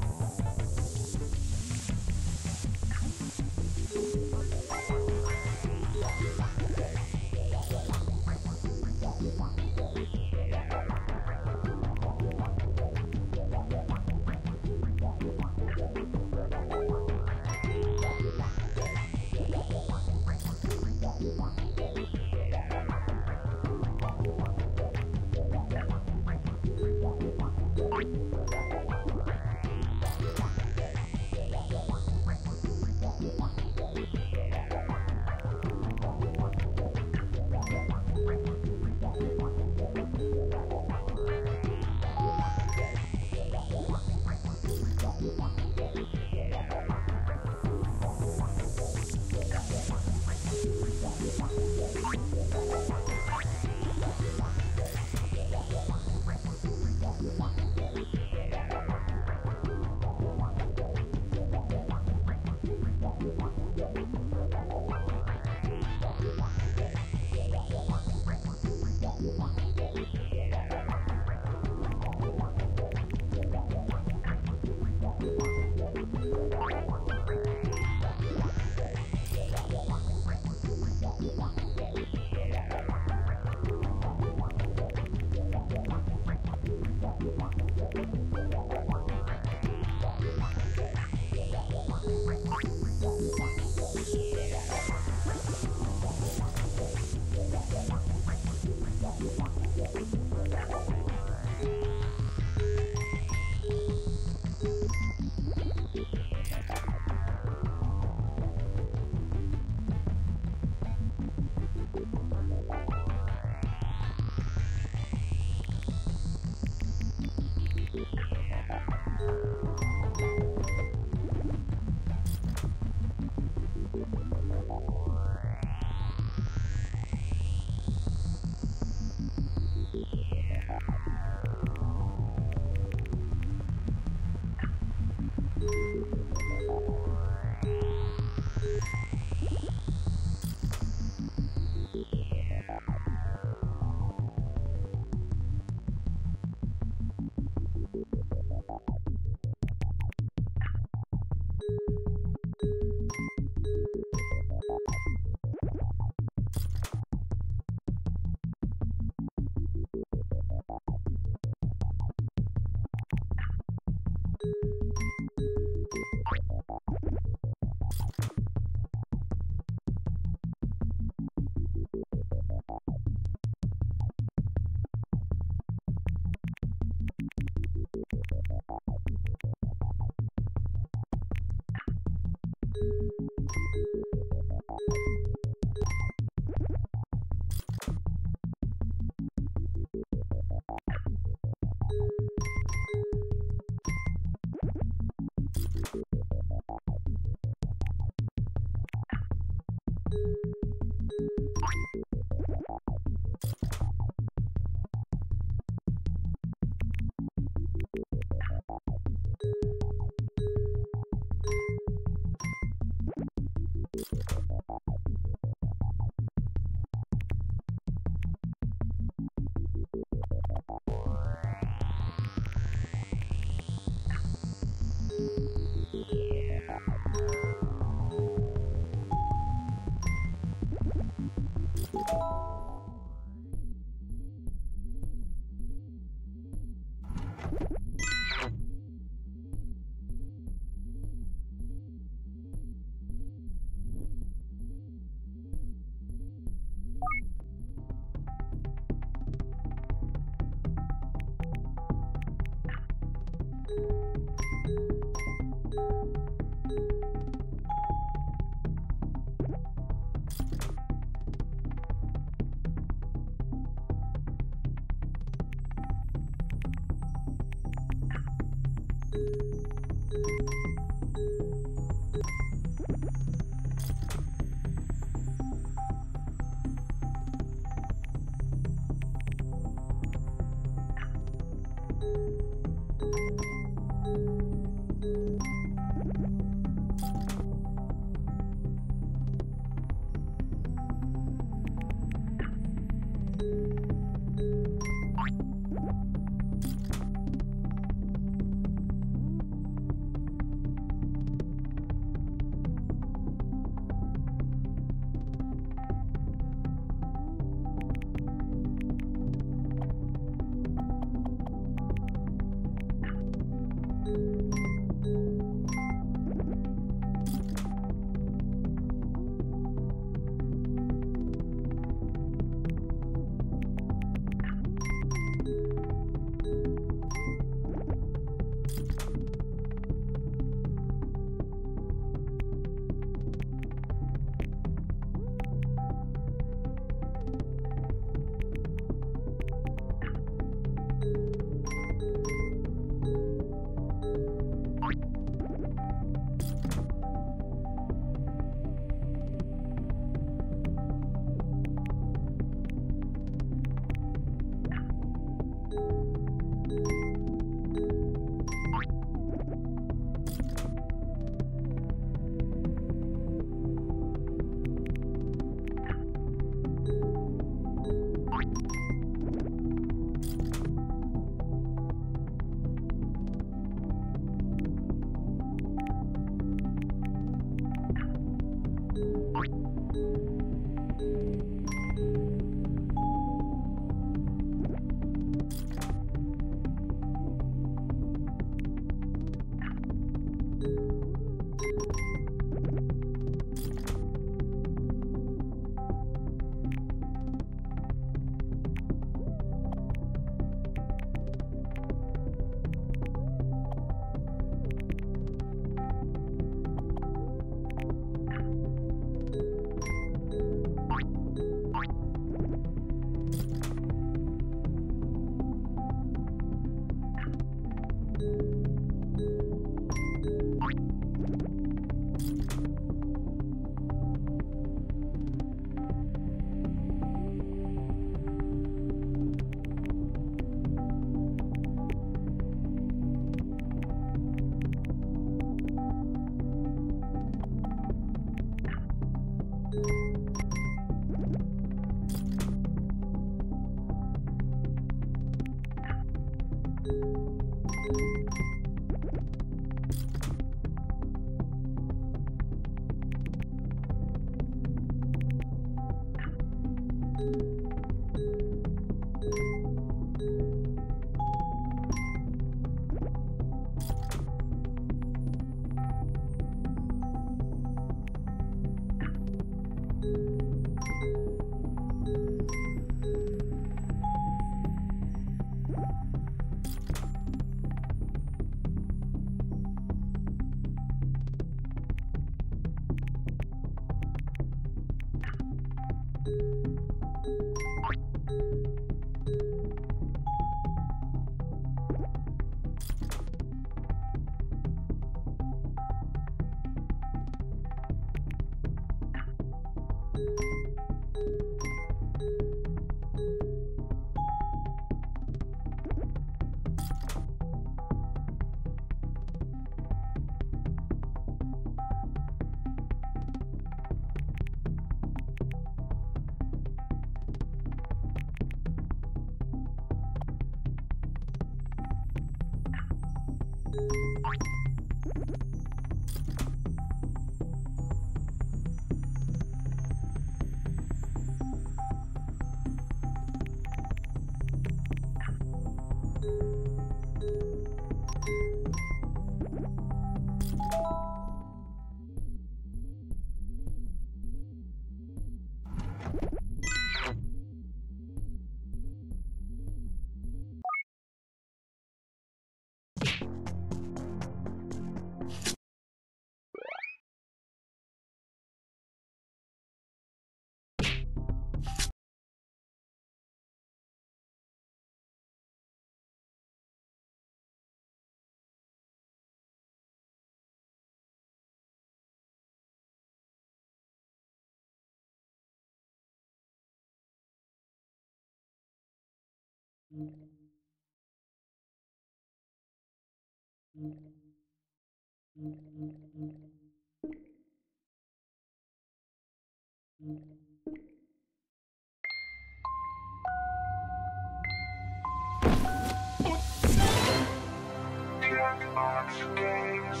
Jackbox games.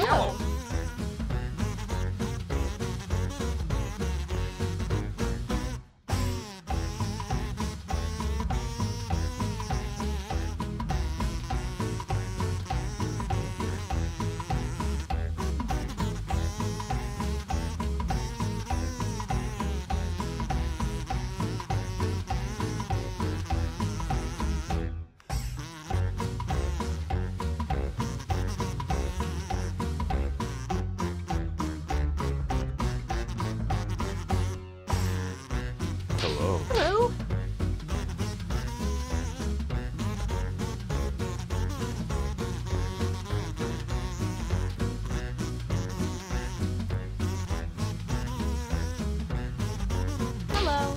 Hello. Hello. Hello. Hello.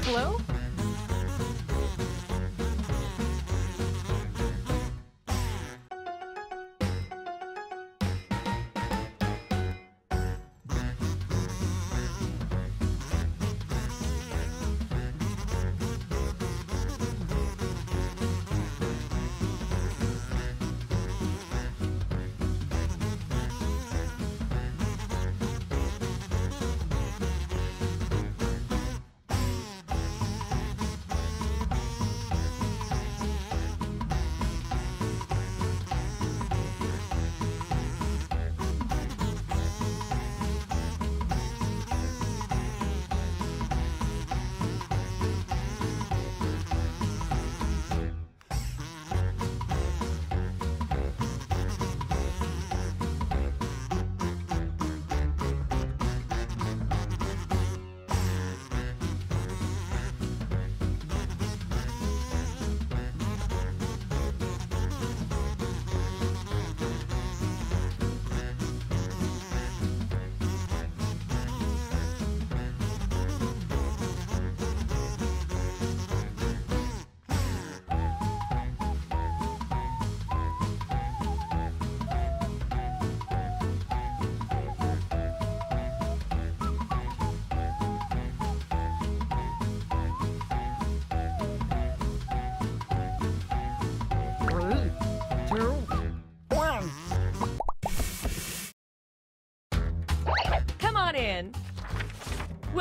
Hello?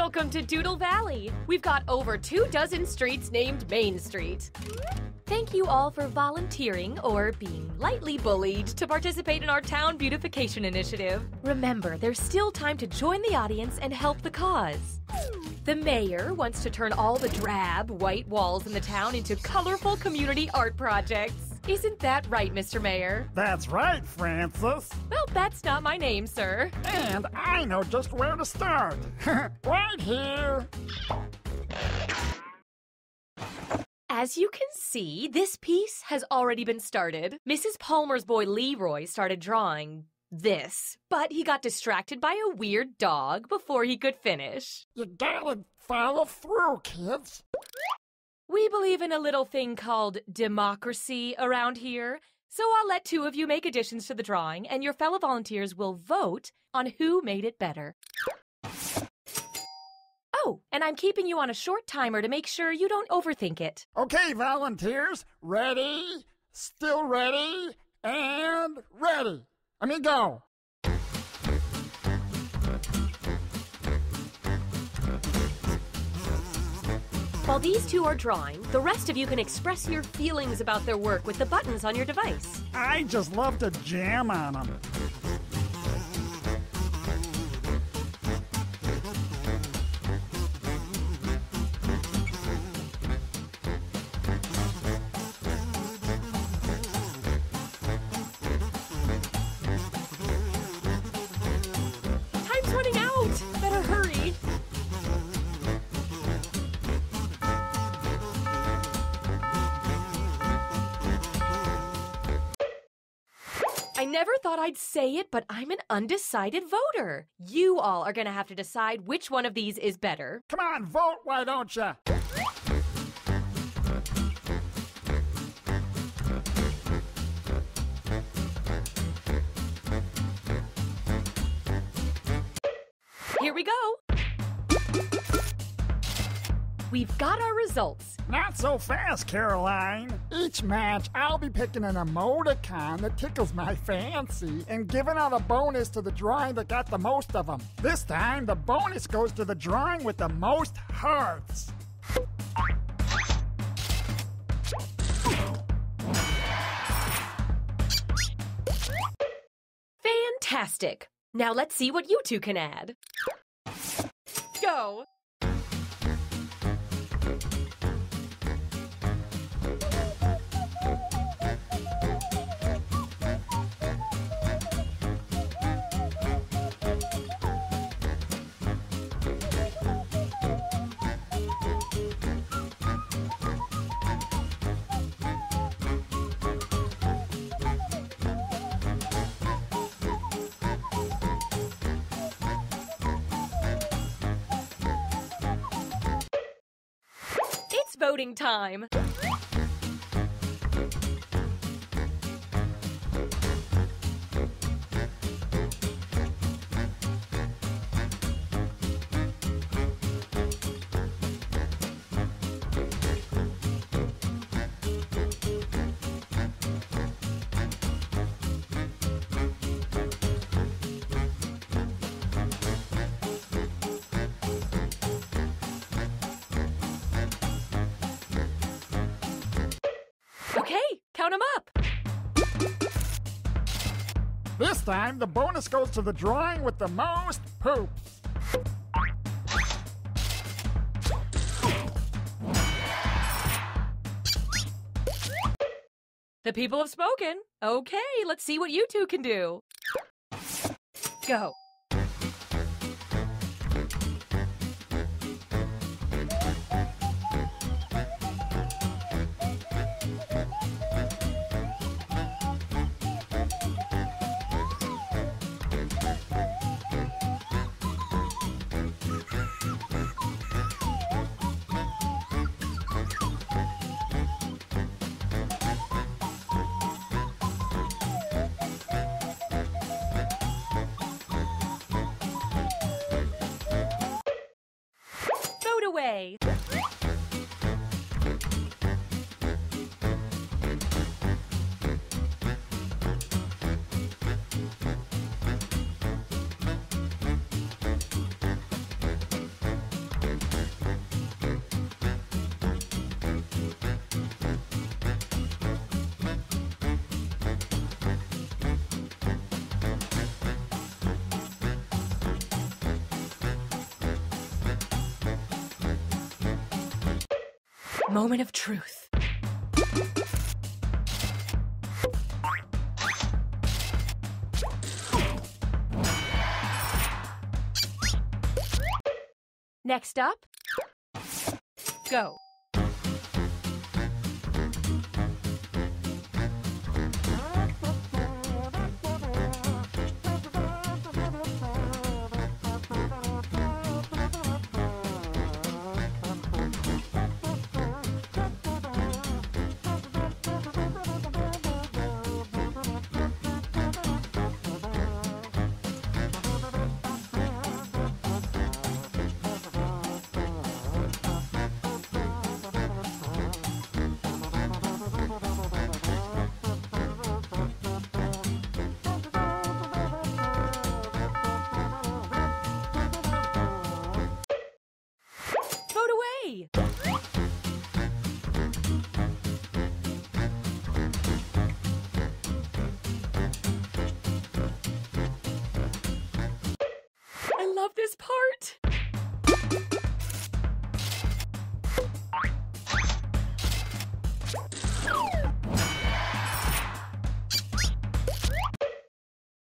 Welcome to Doodle Valley. We've got over 24 streets named Main Street. Thank you all for volunteering or being lightly bullied to participate in our town beautification initiative. Remember, there's still time to join the audience and help the cause. The mayor wants to turn all the drab, white walls in the town into colorful community art projects. Isn't that right, Mr. Mayor? That's right, Francis. Well, that's not my name, sir. And I know just where to start. Right here. As you can see, this piece has already been started. Mrs. Palmer's boy Leroy started drawing this, but he got distracted by a weird dog before he could finish. You gotta follow through, kids. We believe in a little thing called democracy around here, so I'll let two of you make additions to the drawing, and your fellow volunteers will vote on who made it better. Oh, and I'm keeping you on a short timer to make sure you don't overthink it. Okay, volunteers, ready, still ready, and ready. Go. While these two are drawing, the rest of you can express your feelings about their work with the buttons on your device. I just love to jam on them. Time's running out! Better hurry! I never thought I'd say it, but I'm an undecided voter. You all are gonna have to decide which one of these is better. Come on, vote, why don't you? Here we go. We've got our results. Not so fast, Caroline. Each match, I'll be picking an emoticon that tickles my fancy and giving out a bonus to the drawing that got the most of them. This time, the bonus goes to the drawing with the most hearts. Fantastic. Now let's see what you two can add. Go. It's voting time. Okay, count them up. This time, the bonus goes to the drawing with the most poops. The people have spoken. Okay, let's see what you two can do. Go. Moment of truth. Next up, go. Vote away! I love this part!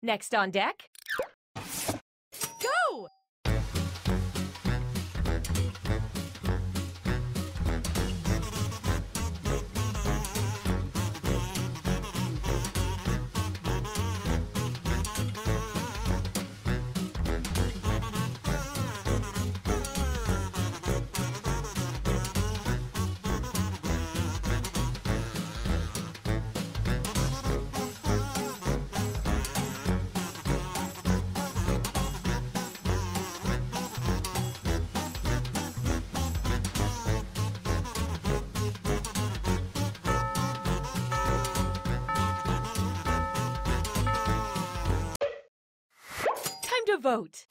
Next on deck, go! Time to vote.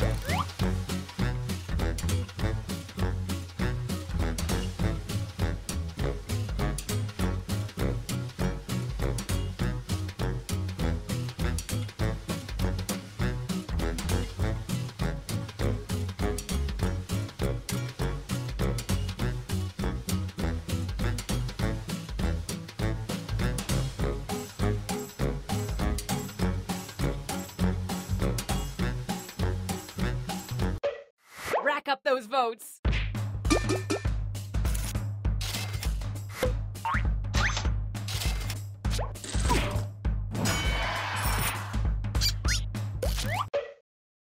Rack up those votes.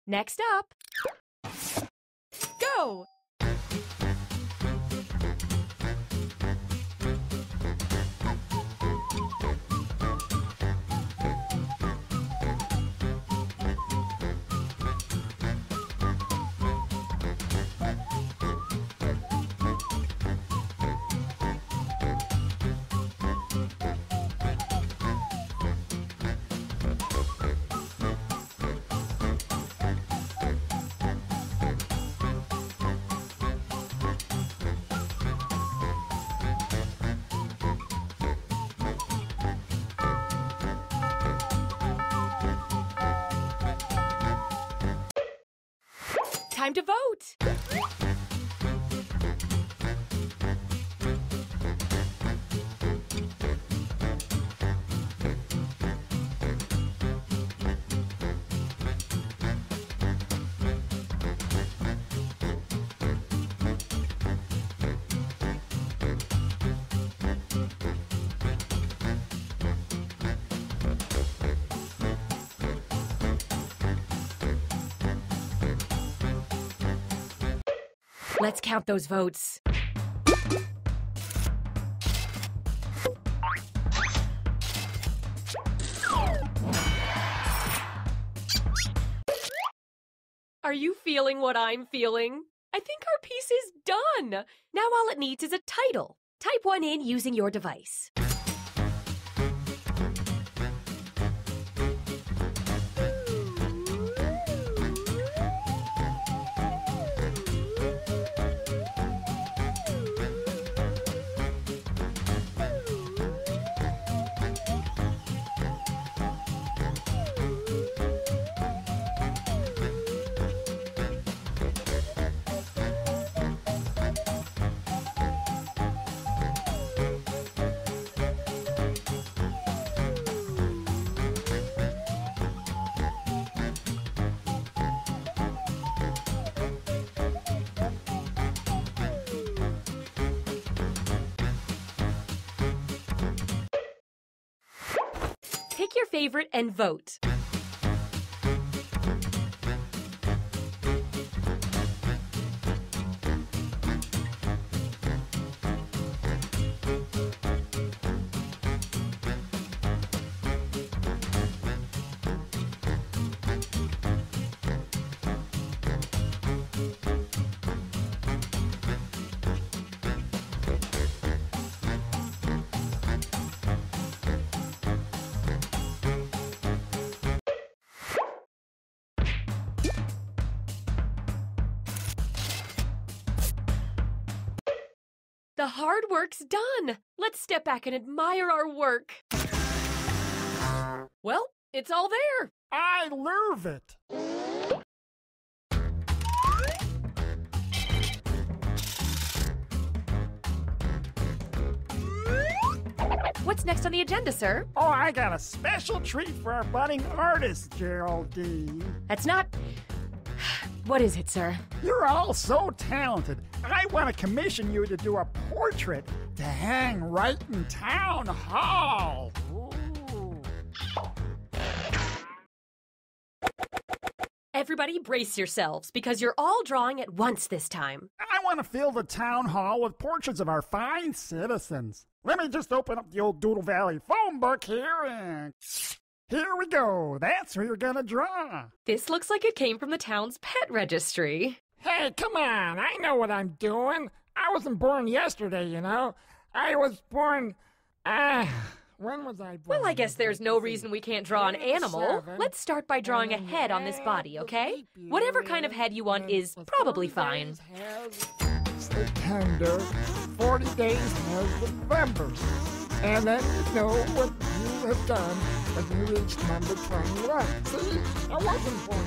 Next up, go! Time to vote! Let's count those votes. Are you feeling what I'm feeling? I think our piece is done. Now all it needs is a title. Type one in using your device. your favorite and vote. The hard work's done. Let's step back and admire our work. Well, it's all there. I love it. What's next on the agenda, sir? Oh, I got a special treat for our budding artist, Geraldine. That's not... What is it, sir? You're all so talented. I want to commission you to do a portrait to hang right in town hall. Ooh. Everybody brace yourselves, because you're all drawing at once this time. I want to fill the town hall with portraits of our fine citizens. Let me just open up the old Doodle Valley phone book here and... Here we go. That's who you're gonna draw. This looks like it came from the town's pet registry. Hey, come on. I know what I'm doing. I wasn't born yesterday, you know. I was born... when was I born? Well, I guess there's no reason we can't draw an animal. Let's start by drawing a head on this body, okay? Whatever kind of head you want is probably fine. September, 40 days has November. And then you know what you have done when you reach number 21. See, I wasn't born.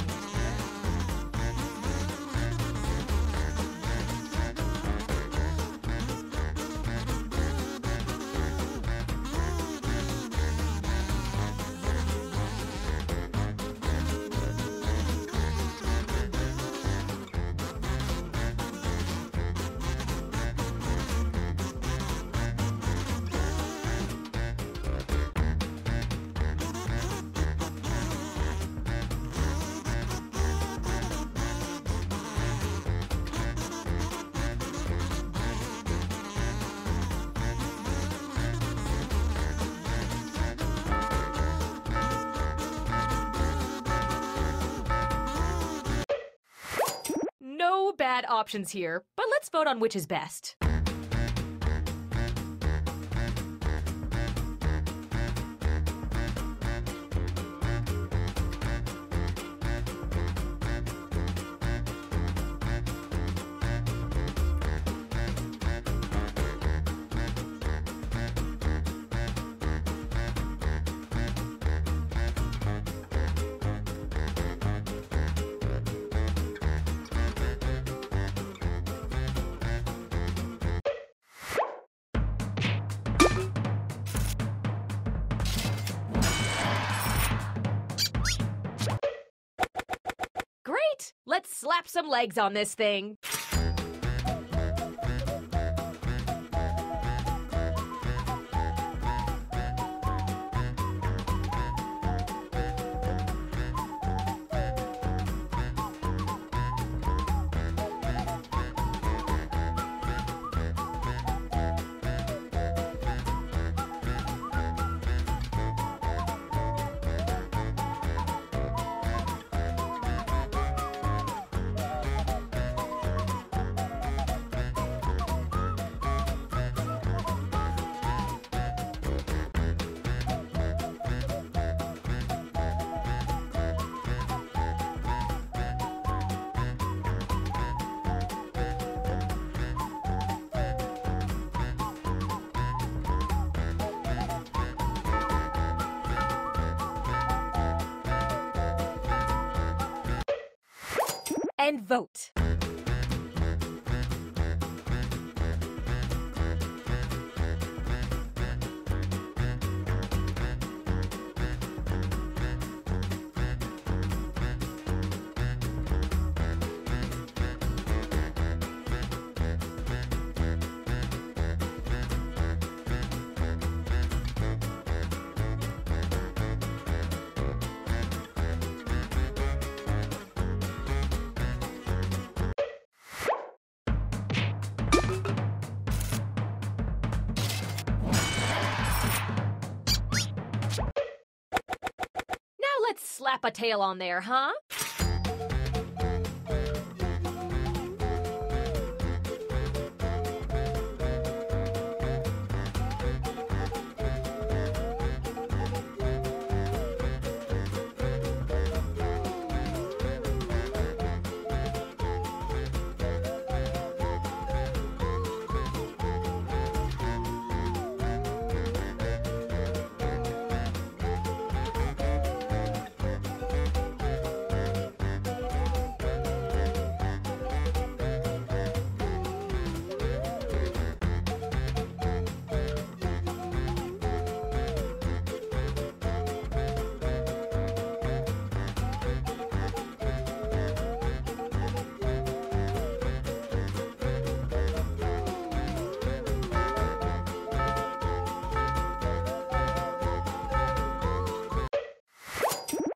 No bad options here, but let's vote on which is best. Great! Let's slap some legs on this thing. And vote. slap a tail on there, huh?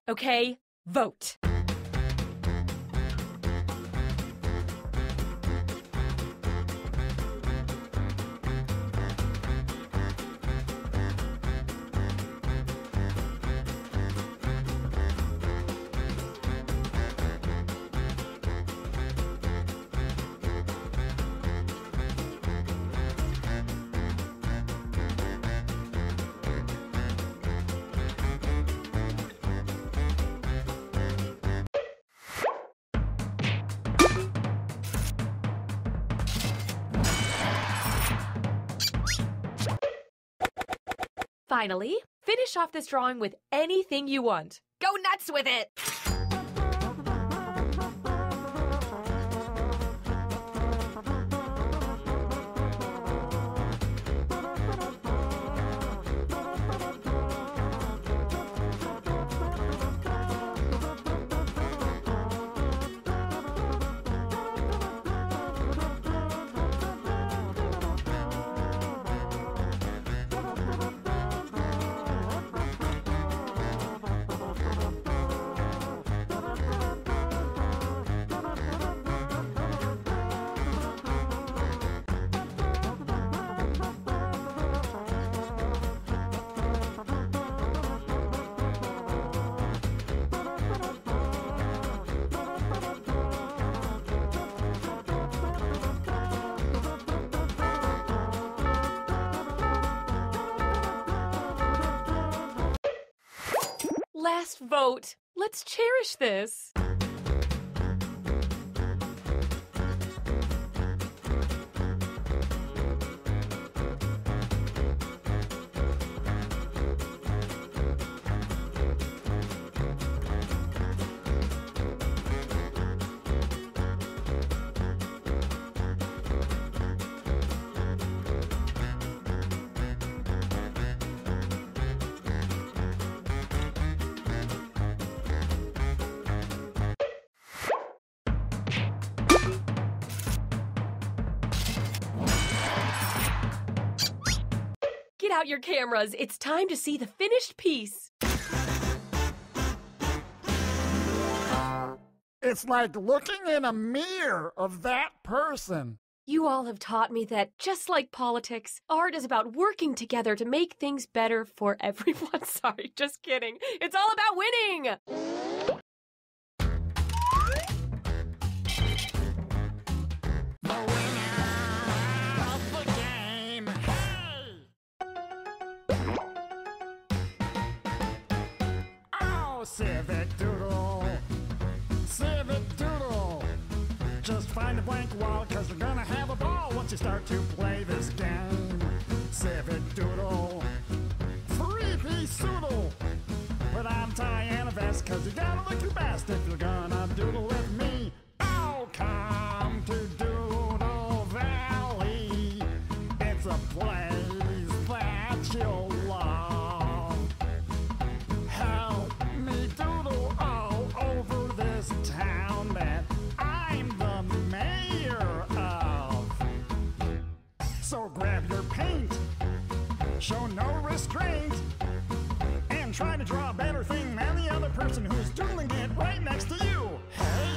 Okay, vote. Finally, finish off this drawing with anything you want. Go nuts with it! Last vote. Let's cherish this. Get out your cameras. It's time to see the finished piece. It's like looking in a mirror of that person. You all have taught me that, just like politics, art is about working together to make things better for everyone. Sorry, just kidding. It's all about winning! Civic Doodle, Civic Doodle. Just find a blank wall, cause you're gonna have a ball once you start to play this game. Civic Doodle, three-piece doodle. Put on tie and a vest, cause you gotta look your best if you're gonna doodle with me. Oh, come to Doodle Valley. It's a place that you'll love. Town that I'm the mayor of. So grab your paint, show no restraint, and try to draw a better thing than the other person who's doodling it right next to you. Hey!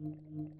Yep.